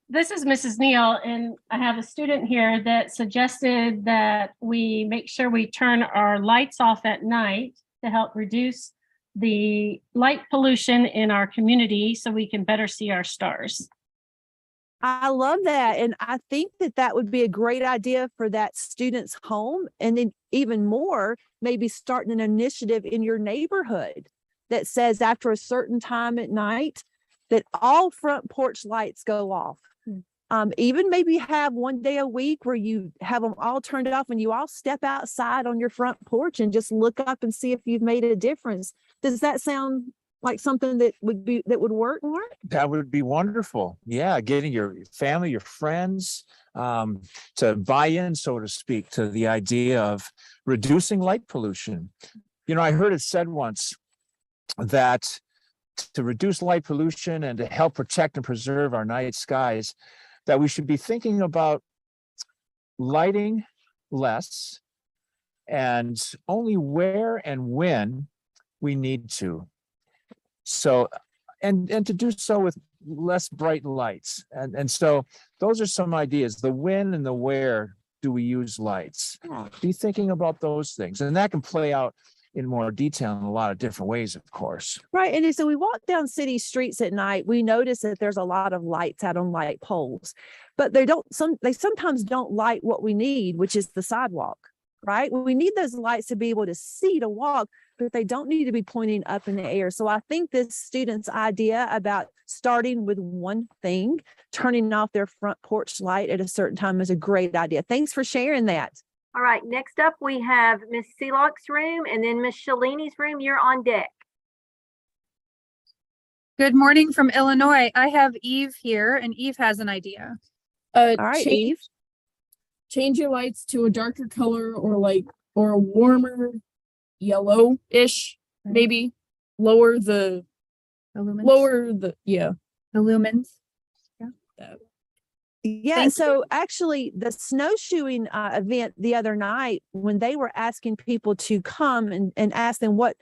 This is Mrs. Neal, and I have a student here that suggested that we make sure we turn our lights off at night to help reduce the light pollution in our community so we can better see our stars. I love that. And I think that that would be a great idea for that student's home. And then even more, maybe starting an initiative in your neighborhood that says after a certain time at night that all front porch lights go off. Even maybe have one day a week where you have them all turned off and you all step outside on your front porch and just look up and see if you've made a difference. Does that sound like something that would work, Mark? That would be wonderful. Yeah, getting your family, your friends to buy in, so to speak, to the idea of reducing light pollution. You know, I heard it said once that to reduce light pollution and to help protect and preserve our night skies, that we should be thinking about lighting less and only where and when we need to. So, and to do so with less bright lights. And so those are some ideas, the when and the where do we use lights? Be thinking about those things. And that can play out in more detail in a lot of different ways, of course. Right. And so we walk down city streets at night, we notice that there's a lot of lights out on light poles, but they sometimes don't light what we need, which is the sidewalk, right? We need those lights to be able to see, to walk, but they don't need to be pointing up in the air. So I think this student's idea about starting with one thing, turning off their front porch light at a certain time is a great idea. Thanks for sharing that. All right, next up we have Miss Seelock's room and then Miss Shalini's room. You're on deck. Good morning from Illinois. I have Eve here, and Eve has an idea. All right, Eve. Change your lights to a darker color or a warmer yellow-ish, maybe. Lower the lumens. Yeah, so actually the snowshoeing event the other night, when they were asking people to come and ask them what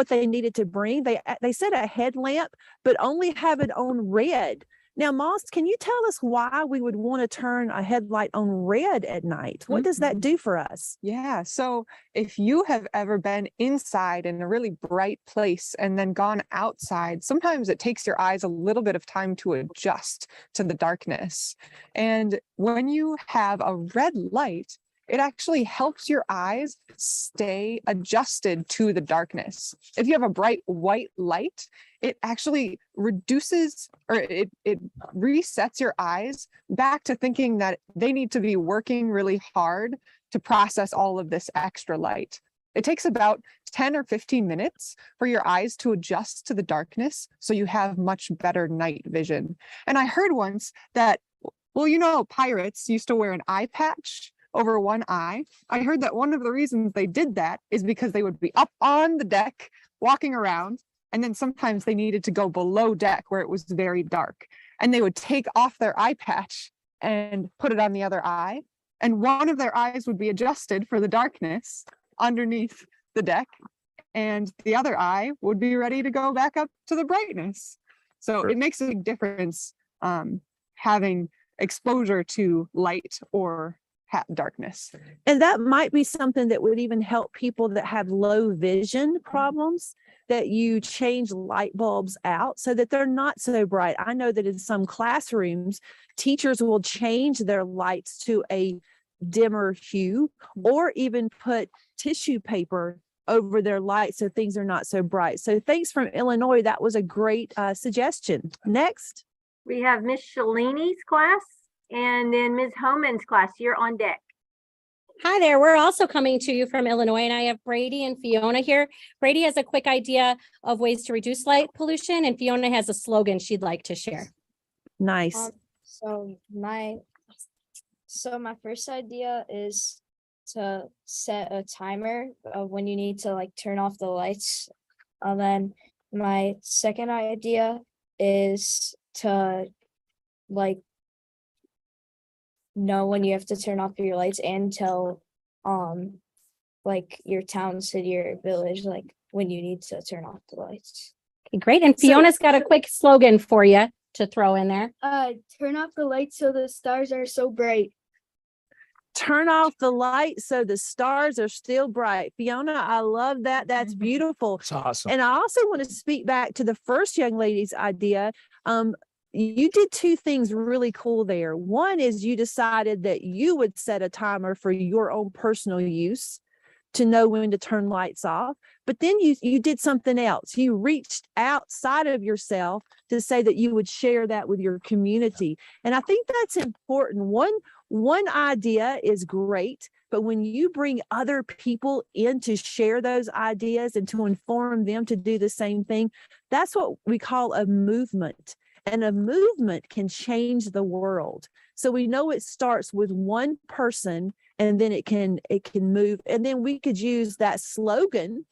they needed to bring, they said a headlamp, but only have it on red. Now, Moss, can you tell us why we would want to turn a headlight on red at night? What does that do for us? Yeah. So if you have ever been inside in a really bright place and then gone outside, sometimes it takes your eyes a little bit of time to adjust to the darkness. And when you have a red light, it actually helps your eyes stay adjusted to the darkness. If you have a bright white light, it actually reduces or it resets your eyes back to thinking that they need to be working really hard to process all of this extra light. It takes about 10 or 15 minutes for your eyes to adjust to the darkness so you have much better night vision. And I heard once that, well, you know, pirates used to wear an eye patch over one eye. I heard that one of the reasons they did that is because they would be up on the deck walking around, and then sometimes they needed to go below deck where it was very dark, and they would take off their eye patch and put it on the other eye, and one of their eyes would be adjusted for the darkness underneath the deck, and the other eye would be ready to go back up to the brightness. So it makes a big difference having exposure to light or darkness. And that might be something that would even help people that have low vision problems, that you change light bulbs out so that they're not so bright. I know that in some classrooms, teachers will change their lights to a dimmer hue or even put tissue paper over their lights so things are not so bright. So thanks from Illinois. That was a great suggestion. Next. We have Miss Shalini's class. And then Ms. Homan's class, you're on deck. Hi there. We're also coming to you from Illinois, and I have Brady and Fiona here. Brady has a quick idea of ways to reduce light pollution, and Fiona has a slogan she'd like to share. Nice. So my first idea is to set a timer of when you need to turn off the lights. And then my second idea is to know when you have to turn off your lights and tell your town, city, or village when you need to turn off the lights. Great. And Fiona's got a quick slogan for you to throw in there. Turn off the lights so the stars are so bright. Turn off the light so the stars are still bright. Fiona, I love that. That's beautiful. It's awesome. And I also want to speak back to the first young lady's idea. You did two things really cool there. One is you decided that you would set a timer for your own personal use to know when to turn lights off. But then you did something else. You reached outside of yourself to say that you would share that with your community. And I think that's important. One idea is great, but when you bring other people in to share those ideas and to inform them to do the same thing, that's what we call a movement. And a movement can change the world. So we know it starts with one person, and then it can move. And then we could use that slogan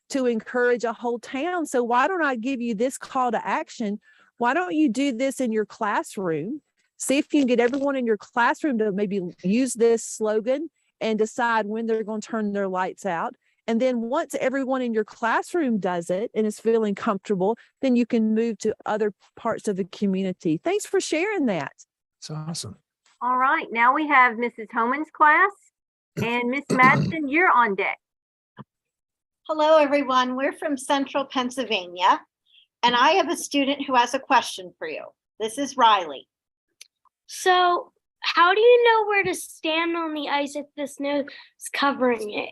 to encourage a whole town. So why don't I give you this call to action? Why don't you do this in your classroom? See if you can get everyone in your classroom to maybe use this slogan and decide when they're going to turn their lights out. And then once everyone in your classroom does it and is feeling comfortable, then you can move to other parts of the community. Thanks for sharing that. It's awesome. All right, now we have Mrs. Homan's class, and Miss Madsen, you're on deck. Hello, everyone. We're from Central Pennsylvania, and I have a student who has a question for you. This is Riley. So, how do you know where to stand on the ice if the snow is covering it?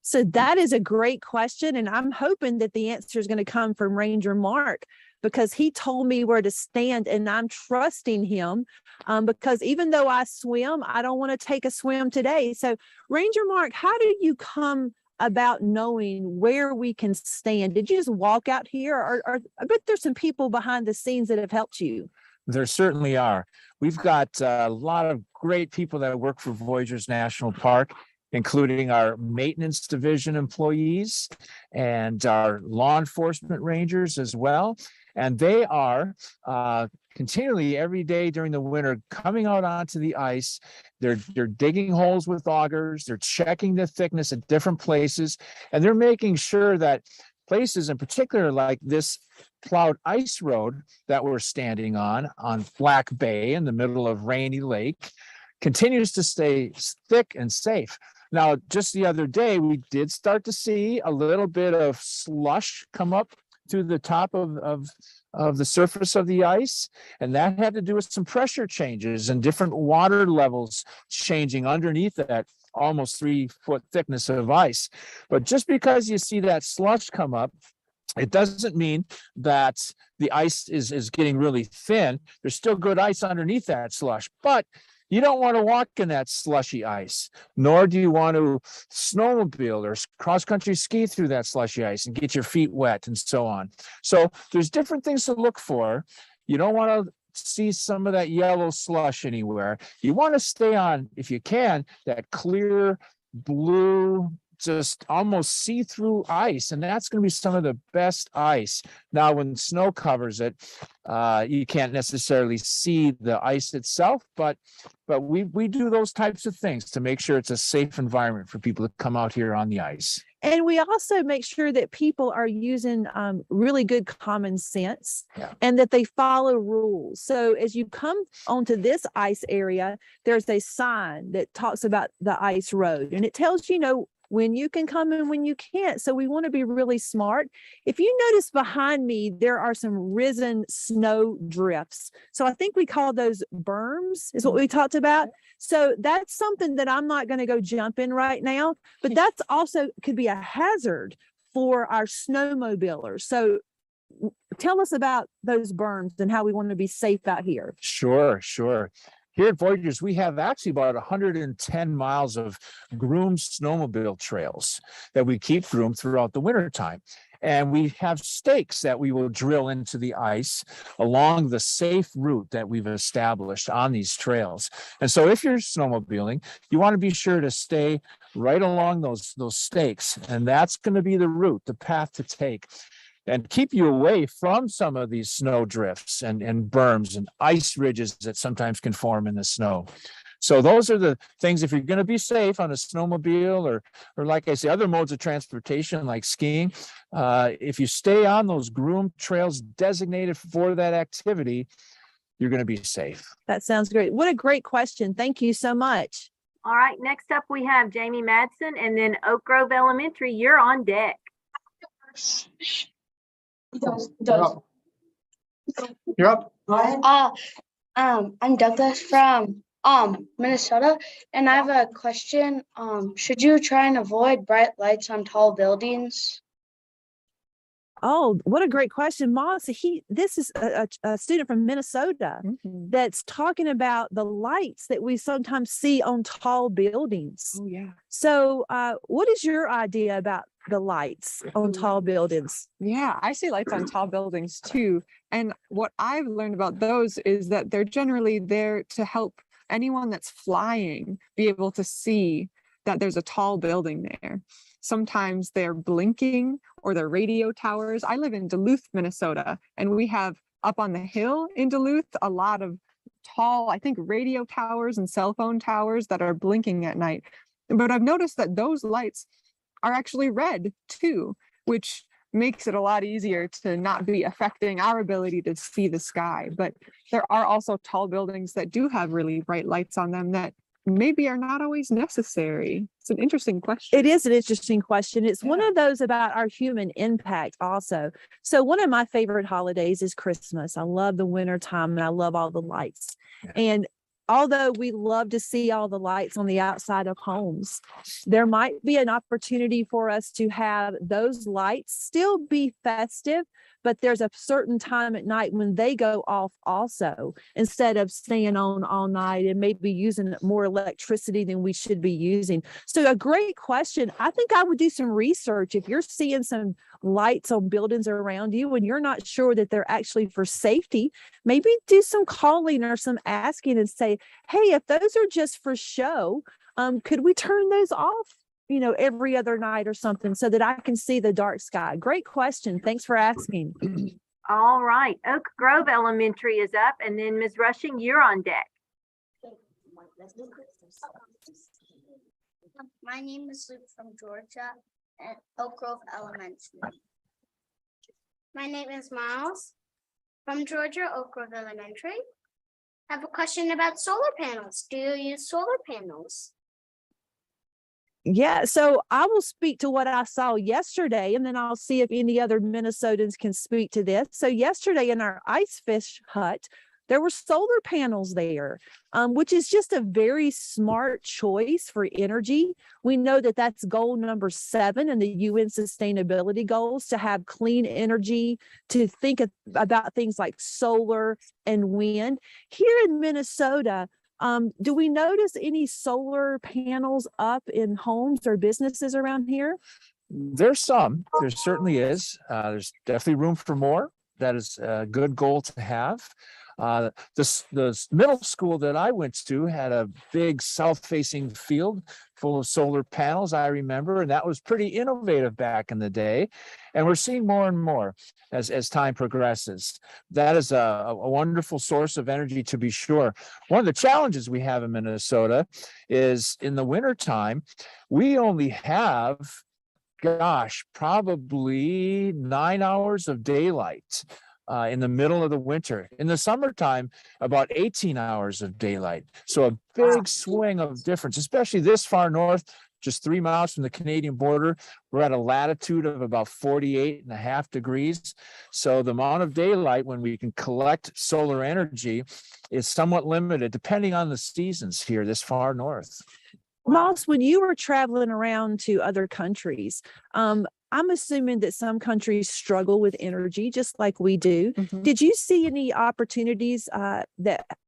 So that is a great question. And I'm hoping that the answer is going to come from Ranger Mark, because he told me where to stand, and I'm trusting him because even though I swim, I don't want to take a swim today. So Ranger Mark, how did you come about knowing where we can stand? Did you just walk out here, or I bet there's some people behind the scenes that have helped you? There certainly are. We've got a lot of great people that work for Voyageurs National Park, including our maintenance division employees and our law enforcement rangers as well. And they are continually every day during the winter coming out onto the ice. They're digging holes with augers. They're checking the thickness at different places, and they're making sure that places in particular like this plowed ice road that we're standing on Black Bay in the middle of Rainy Lake continues to stay thick and safe. Now, just the other day, we did start to see a little bit of slush come up to the top of the surface of the ice, and that had to do with some pressure changes and different water levels changing underneath that almost 3-foot thickness of ice. But just because you see that slush come up, it doesn't mean that the ice is getting really thin. There's still good ice underneath that slush, but you don't want to walk in that slushy ice, nor do you want to snowmobile or cross-country ski through that slushy ice and get your feet wet and so on. So there's different things to look for. You don't want to see some of that yellow slush anywhere. You want to stay on, if you can, that clear blue, just almost see-through ice, and that's going to be some of the best ice. Now, when snow covers it, you can't necessarily see the ice itself, but we do those types of things to make sure it's a safe environment for people to come out here on the ice. And we also make sure that people are using really good common sense and that they follow rules. So as you come onto this ice area, there's a sign that talks about the ice road, and it tells you, when you can come and when you can't. So we want to be really smart. If you notice behind me, there are some risen snow drifts. So I think we call those berms is what we talked about. So that's something that I'm not going to go jump in right now, but that's also could be a hazard for our snowmobilers. So tell us about those berms and how we want to be safe out here. Sure. Here at Voyageurs, we have actually about 110 miles of groomed snowmobile trails that we keep groomed throughout the wintertime. And we have stakes that we will drill into the ice along the safe route that we've established on these trails. And so if you're snowmobiling, you want to be sure to stay right along those stakes. And that's going to be the route, the path to take, and keep you away from some of these snow drifts and berms and ice ridges that sometimes can form in the snow. So those are the things, if you're going to be safe on a snowmobile or like I say, other modes of transportation like skiing, if you stay on those groomed trails designated for that activity, you're going to be safe. That sounds great. What a great question. Thank you so much. All right, next up we have Jamie Madsen and then Oak Grove Elementary. You're on deck. You're up. I'm Douglas from Minnesota, and I have a question. Should you try and avoid bright lights on tall buildings? Oh, what a great question, Moss. This is a student from Minnesota that's talking about the lights that we sometimes see on tall buildings. Oh, yeah. So, what is your idea about the lights on tall buildings? Yeah, I see lights on tall buildings too. And what I've learned about those is that they're generally there to help anyone that's flying be able to see that there's a tall building there. Sometimes they're blinking or they're radio towers. I live in Duluth, Minnesota, and we have up on the hill in Duluth a lot of tall, I think, radio towers and cell phone towers that are blinking at night. But I've noticed that those lights are actually red too, which makes it a lot easier to not be affecting our ability to see the sky. But there are also tall buildings that do have really bright lights on them that maybe are not always necessary. It's an interesting question. It is an interesting question. It's one of those about our human impact also. So one of my favorite holidays is Christmas. I love the winter time and I love all the lights. And although we love to see all the lights on the outside of homes, there might be an opportunity for us to have those lights still be festive, but there's a certain time at night when they go off also, instead of staying on all night and maybe using more electricity than we should be using. So a great question. I think I would do some research. If you're seeing some lights on buildings around you and you're not sure that they're actually for safety, maybe do some calling or some asking and say, hey, if those are just for show, could we turn those off, every other night or something so that I can see the dark sky? Great question. Thanks for asking. All right, Oak Grove Elementary is up, and then Ms. Rushing, you're on deck. My name is Luke from Georgia at Oak Grove Elementary. My name is Miles from Georgia, Oak Grove Elementary. I have a question about solar panels. Do you use solar panels? Yeah, so I will speak to what I saw yesterday, and then I'll see if any other Minnesotans can speak to this. So yesterday in our ice fish hut, there were solar panels there, which is just a very smart choice for energy. We know that that's goal number 7 in the UN sustainability goals, to have clean energy, to think about things like solar and wind. Here in Minnesota, do we notice any solar panels up in homes or businesses around here? There certainly is. There's definitely room for more. That is a good goal to have. The middle school that I went to had a big south-facing field full of solar panels, I remember, and that was pretty innovative back in the day. And we're seeing more and more as time progresses. That is a wonderful source of energy, to be sure. One of the challenges we have in Minnesota is in the wintertime, we only have, probably 9 hours of daylight. In the middle of the winter. In the summertime, about 18 hours of daylight. So a big swing of difference, especially this far north, just 3 miles from the Canadian border. We're at a latitude of about 48.5 degrees. So the amount of daylight when we can collect solar energy is somewhat limited, depending on the seasons here this far north. Moss, when you were traveling around to other countries, I'm assuming that some countries struggle with energy just like we do. Did you see any opportunities that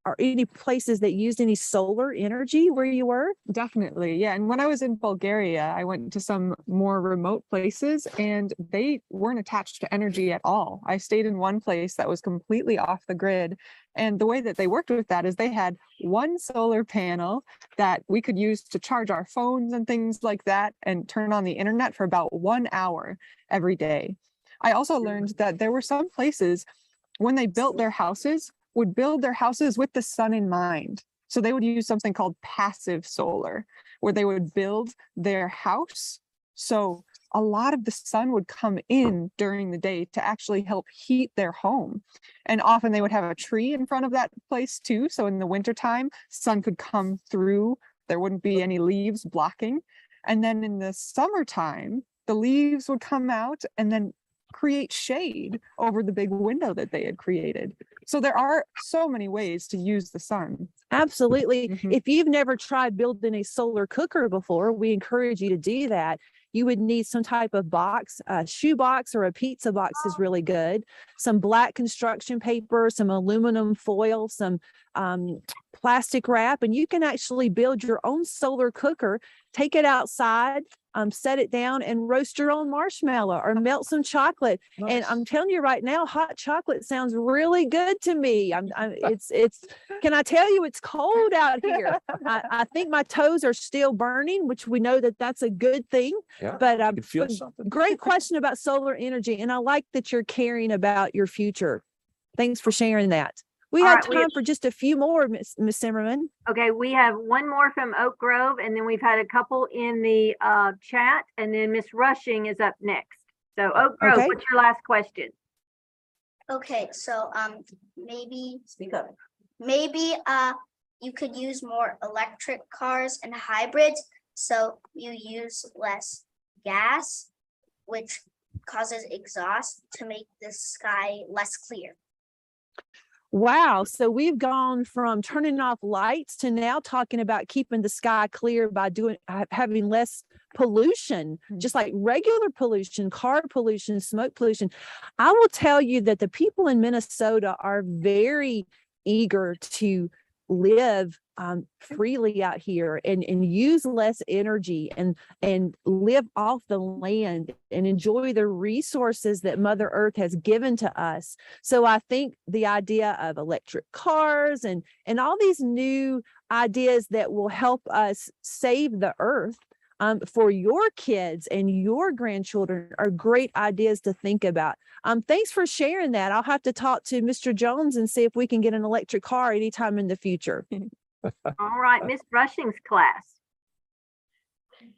are any places that used any solar energy where you were? Definitely. Yeah. And when I was in Bulgaria, I went to some more remote places and they weren't attached to energy at all. I stayed in one place that was completely off the grid. And the way that they worked with that is they had one solar panel that we could use to charge our phones and things like that and turn on the internet for about 1 hour every day. I also learned that there were some places when they built their houses, would build their houses with the sun in mind. So they would use something called passive solar, where they would build their house. So a lot of the sun would come in during the day to actually help heat their home. And often they would have a tree in front of that place too. So in the wintertime, sun could come through. There wouldn't be any leaves blocking. And then in the summertime, the leaves would come out and then create shade over the big window that they had created. So there are so many ways to use the sun. Absolutely. Mhm. If you've never tried building a solar cooker before, we encourage you to do that. You would need some type of box, a shoe box or a pizza box is really good. Some black construction paper, some aluminum foil, some plastic wrap, and you can actually build your own solar cooker, take it outside, set it down and roast your own marshmallow or melt some chocolate. And I'm telling you right now, hot chocolate sounds really good to me. Can I tell you, it's cold out here. I think my toes are still burning, which we know that that's a good thing. Yeah, But you can feel something. great question about solar energy. And I like that you're caring about your future. Thanks for sharing that. We All have right, we time have- for just a few more, Miss Zimmerman. Okay, we have one more from Oak Grove, and then we've had a couple in the chat, and then Miss Rushing is up next. So Oak Grove, Okay. what's your last question? Okay, so maybe speak up. Maybe you could use more electric cars and hybrids, so you use less gas, which causes exhaust to make the sky less clear. Wow. So we've gone from turning off lights to now talking about keeping the sky clear by having less pollution, just like regular pollution, car pollution, smoke pollution. I will tell you that the people in Minnesota are very eager to live freely out here and use less energy and live off the land and enjoy the resources that Mother Earth has given to us. So I think the idea of electric cars and all these new ideas that will help us save the earth for your kids and your grandchildren are great ideas to think about. Thanks for sharing that. I'll have to talk to Mr. Jones and see if we can get an electric car anytime in the future. All right, Miss Rushing's class.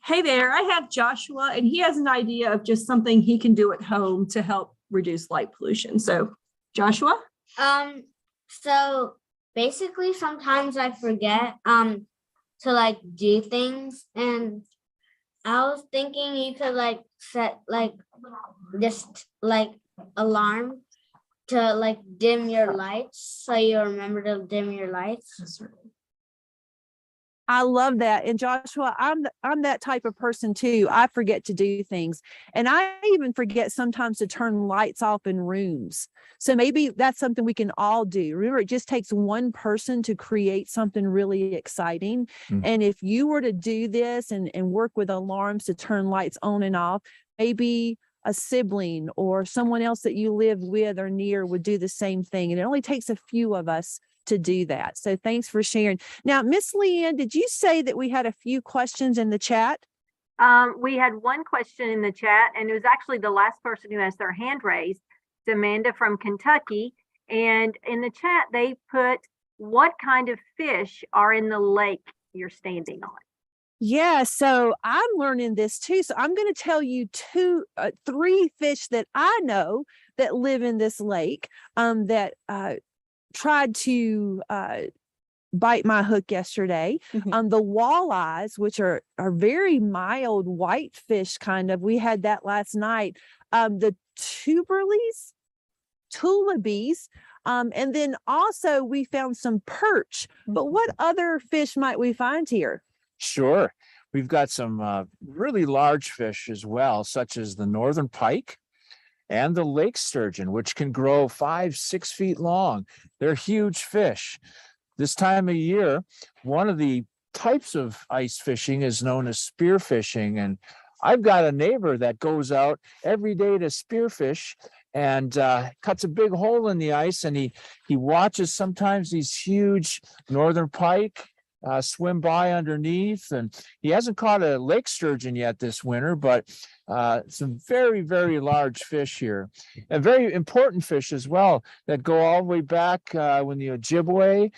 Hey there, I have Joshua and he has an idea of just something he can do at home to help reduce light pollution. So Joshua? So basically sometimes I forget to like do things, and I was thinking you could like set like just like alarm to like dim your lights so you remember to dim your lights. I love that. And Joshua, I'm that type of person too. I forget to do things. And I even forget sometimes to turn lights off in rooms. So maybe that's something we can all do. Remember, it just takes one person to create something really exciting. And if you were to do this and work with alarms to turn lights on and off, maybe a sibling or someone else that you live with or near would do the same thing. And it only takes a few of us to do that. So thanks for sharing. Now, Miss Leanne, did you say that we had a few questions in the chat? We had one question in the chat, and it was actually the last person who has their hand raised. It's Amanda from Kentucky. And in the chat, they put, what kind of fish are in the lake you're standing on? Yeah, so I'm learning this too. So I'm going to tell you three fish that I know that live in this lake that tried to bite my hook yesterday. The walleyes, which are very mild white fish kind of, we had that last night. The tulibies, and then also we found some perch. But what other fish might we find here? Sure. We've got some really large fish as well, such as the northern pike and the lake sturgeon, which can grow 5-6 feet long. They're huge fish. This time of year, one of the types of ice fishing is known as spearfishing. And I've got a neighbor that goes out every day to spearfish and cuts a big hole in the ice, and he watches sometimes these huge northern pike swim by underneath. And he hasn't caught a lake sturgeon yet this winter, but some very, very large fish here, and very important fish as well that go all the way back when the Ojibwe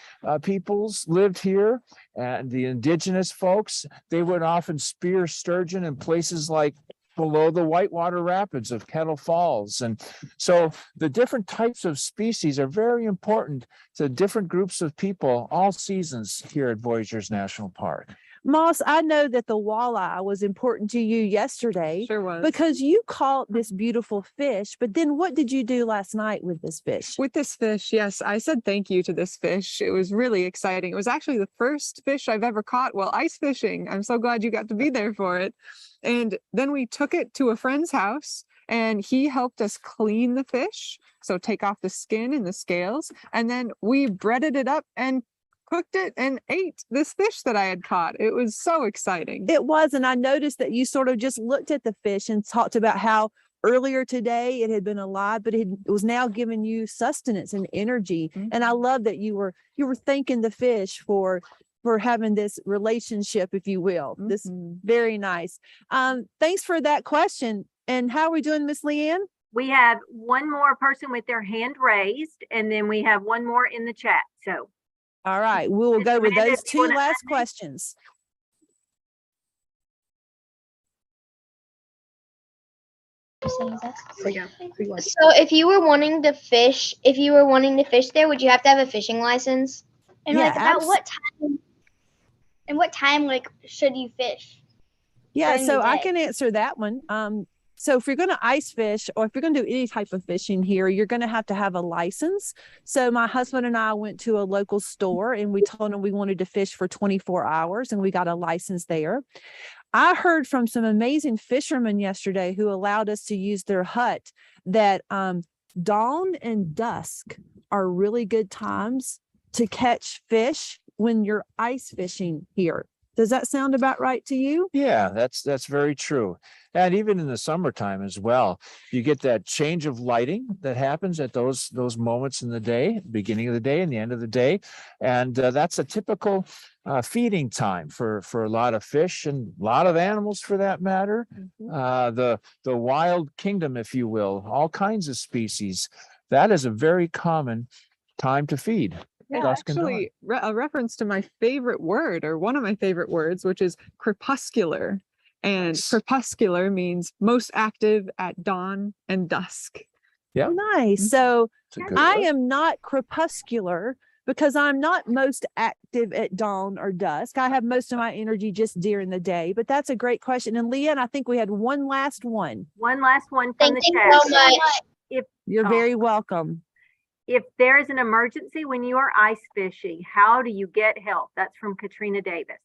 peoples lived here, and the indigenous folks, they would often spear sturgeon in places like below the Whitewater Rapids of Kettle Falls. And so the different types of species are very important to different groups of people all seasons here at Voyageurs National Park. Moss, I know that the walleye was important to you yesterday. Sure was. Because you caught this beautiful fish, but then what did you do last night with this fish? With this fish, yes, I said thank you to this fish. It was really exciting. It was actually the first fish I've ever caught while ice fishing. I'm so glad you got to be there for it. And then we took it to a friend's house and he helped us clean the fish. So take off the skin and the scales. And then we breaded it up and cooked it and ate this fish that I had caught. It was so exciting. It was. And I noticed that you sort of just looked at the fish and talked about how earlier today it had been alive, but it was now giving you sustenance and energy. Mm-hmm. And I love that you were thanking the fish for having this relationship, if you will. Mm-hmm. This very nice. Thanks for that question. And how are we doing, Miss Leanne? We have one more person with their hand raised, and then we have one more in the chat. So. All right, we will go with those two last questions. So if you were wanting to fish, there, would you have to have a fishing license? And Yeah, like about what time? And what time like should you fish? Yeah, during so the I day? can answer that one. So if you're going to ice fish or if you're going to do any type of fishing here, you're going to have a license. So my husband and I went to a local store and we told them we wanted to fish for 24 hours and we got a license there. I heard from some amazing fishermen yesterday who allowed us to use their hut that dawn and dusk are really good times to catch fish when you're ice fishing here. Does that sound about right to you? Yeah, that's very true. And even in the summertime as well, you get that change of lighting that happens at those moments in the day, beginning of the day and the end of the day. And that's a typical feeding time for a lot of fish and a lot of animals for that matter. Mm-hmm. The wild kingdom, if you will, all kinds of species. That is a very common time to feed. It's actually a reference to my favorite word, or one of my favorite words, which is crepuscular. And crepuscular means most active at dawn and dusk. Yeah. Nice. So I am not crepuscular because I'm not most active at dawn or dusk. I have most of my energy just during the day, but that's a great question. And Leanne, I think we had one last one. One last one from Thank the you chat. so much. You're very welcome. If there is an emergency when you are ice fishing, how do you get help? That's from Katrina Davis.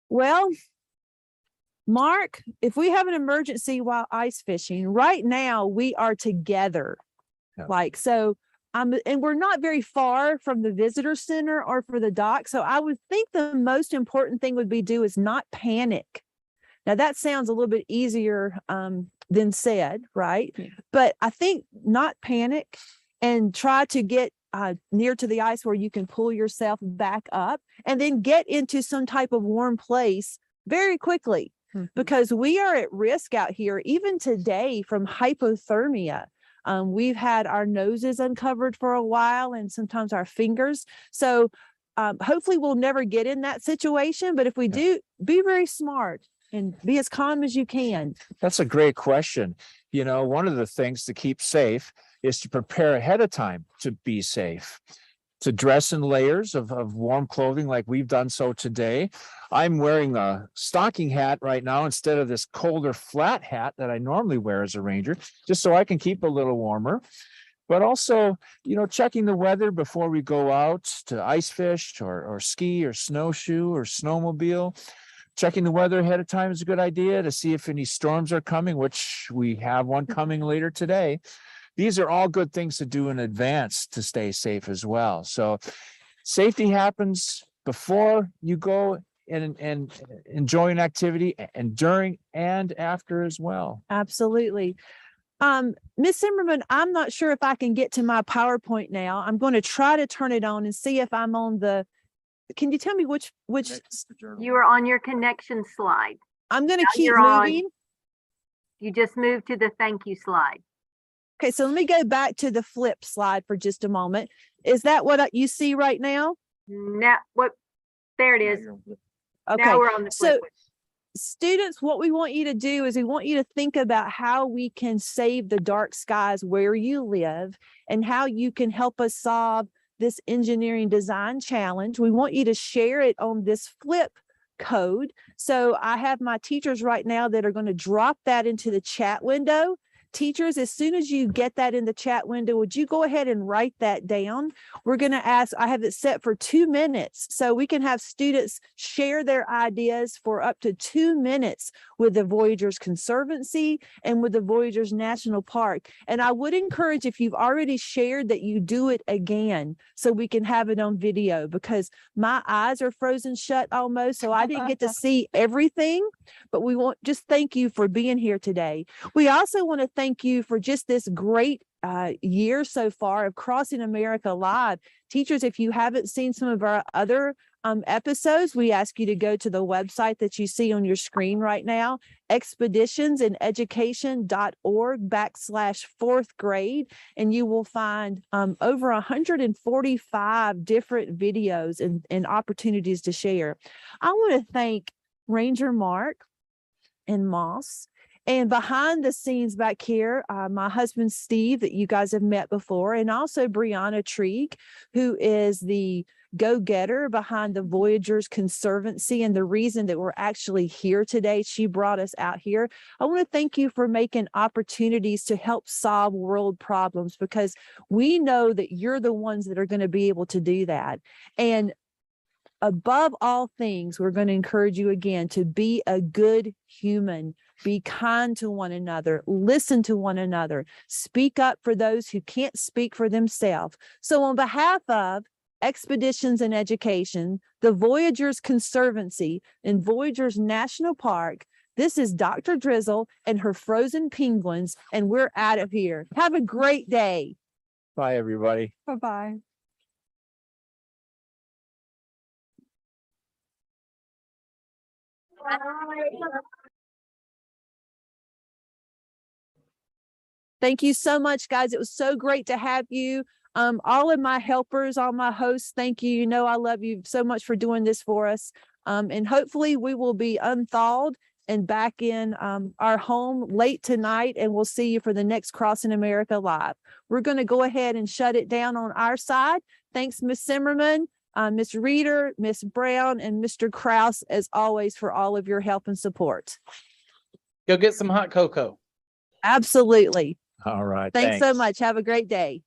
Well, Mark, if we have an emergency while ice fishing, right now we are together. Yeah. And we're not very far from the visitor center or for the dock. So I would think the most important thing would be is not panic. Now that sounds a little bit easier than said, right? Yeah. But I think not panic and try to get near to the ice where you can pull yourself back up and then get into some type of warm place very quickly. Mm-hmm. Because we are at risk out here, even today, from hypothermia. We've had our noses uncovered for a while and sometimes our fingers. So hopefully we'll never get in that situation. But if we do, be very smart and be as calm as you can. That's a great question. You know, one of the things to keep safe is to prepare ahead of time to be safe, to dress in layers of warm clothing like we've done so today. I'm wearing a stocking hat right now instead of this colder flat hat that I normally wear as a ranger, just so I can keep a little warmer. But also, you know, checking the weather before we go out to ice fish or ski or snowshoe or snowmobile. Checking the weather ahead of time is a good idea to see if any storms are coming, which we have one coming later today. These are all good things to do in advance to stay safe as well. So safety happens before you go and enjoy an activity, and during and after as well. Absolutely. Ms. Zimmerman, I'm not sure if I can get to my PowerPoint now. I'm going to try to turn it on and see if I'm on the can you tell me which, You are on your connection slide. I'm going to Now keep you're on- moving. You just moved to the thank you slide. Okay, so let me go back to the flip slide for just a moment. Is that what you see right now? Now, what, there it is. Okay, Now we're on the so flip. students, what we want you to do is we want you to think about how we can save the dark skies where you live and how you can help us solve this engineering design challenge. We want you to share it on this flip code. So I have my teachers right now that are going to drop that into the chat window. Teachers, as soon as you get that in the chat window, would you go ahead and write that down? We're going to ask, I have it set for 2 minutes, so we can have students share their ideas for up to 2 minutes with the Voyageurs Conservancy and with the Voyageurs National Park. And I would encourage, if you've already shared, that you do it again so we can have it on video, because my eyes are frozen shut almost, so I didn't get to see everything. But we want just thank you for being here today. We also want to thank you for just this great year so far of Crossing America Live. Teachers, if you haven't seen some of our other episodes, we ask you to go to the website that you see on your screen right now, expeditionsineducation.org/4th grade, and you will find over 145 different videos and opportunities to share. I want to thank Ranger Mark and Moss. And behind the scenes back here, my husband, Steve, that you guys have met before, and also Brianna Trieg, who is the go-getter behind the Voyageurs Conservancy and the reason that we're actually here today. She brought us out here. I want to thank you for making opportunities to help solve world problems, because we know that you're the ones that are going to be able to do that. And above all things, we're going to encourage you again to be a good human, be kind to one another, listen to one another, speak up for those who can't speak for themselves. So on behalf of Expeditions in Education, the Voyageurs Conservancy, and Voyageurs National Park, this is Dr. Drizzle and her frozen penguins, and we're out of here. Have a great day. Bye, everybody. Bye-bye. Thank you so much, guys. It was so great to have you. All of my helpers, all my hosts, thank you. You know, I love you so much for doing this for us. And hopefully we will be unthawed and back in our home late tonight, and we'll see you for the next Crossing America Live. We're going to go ahead and shut it down on our side. Thanks, Ms. Zimmerman, Ms. Reeder, Ms. Brown, and Mr. Kraus, as always, for all of your help and support. Go get some hot cocoa. Absolutely. All right. Thanks so much. Have a great day.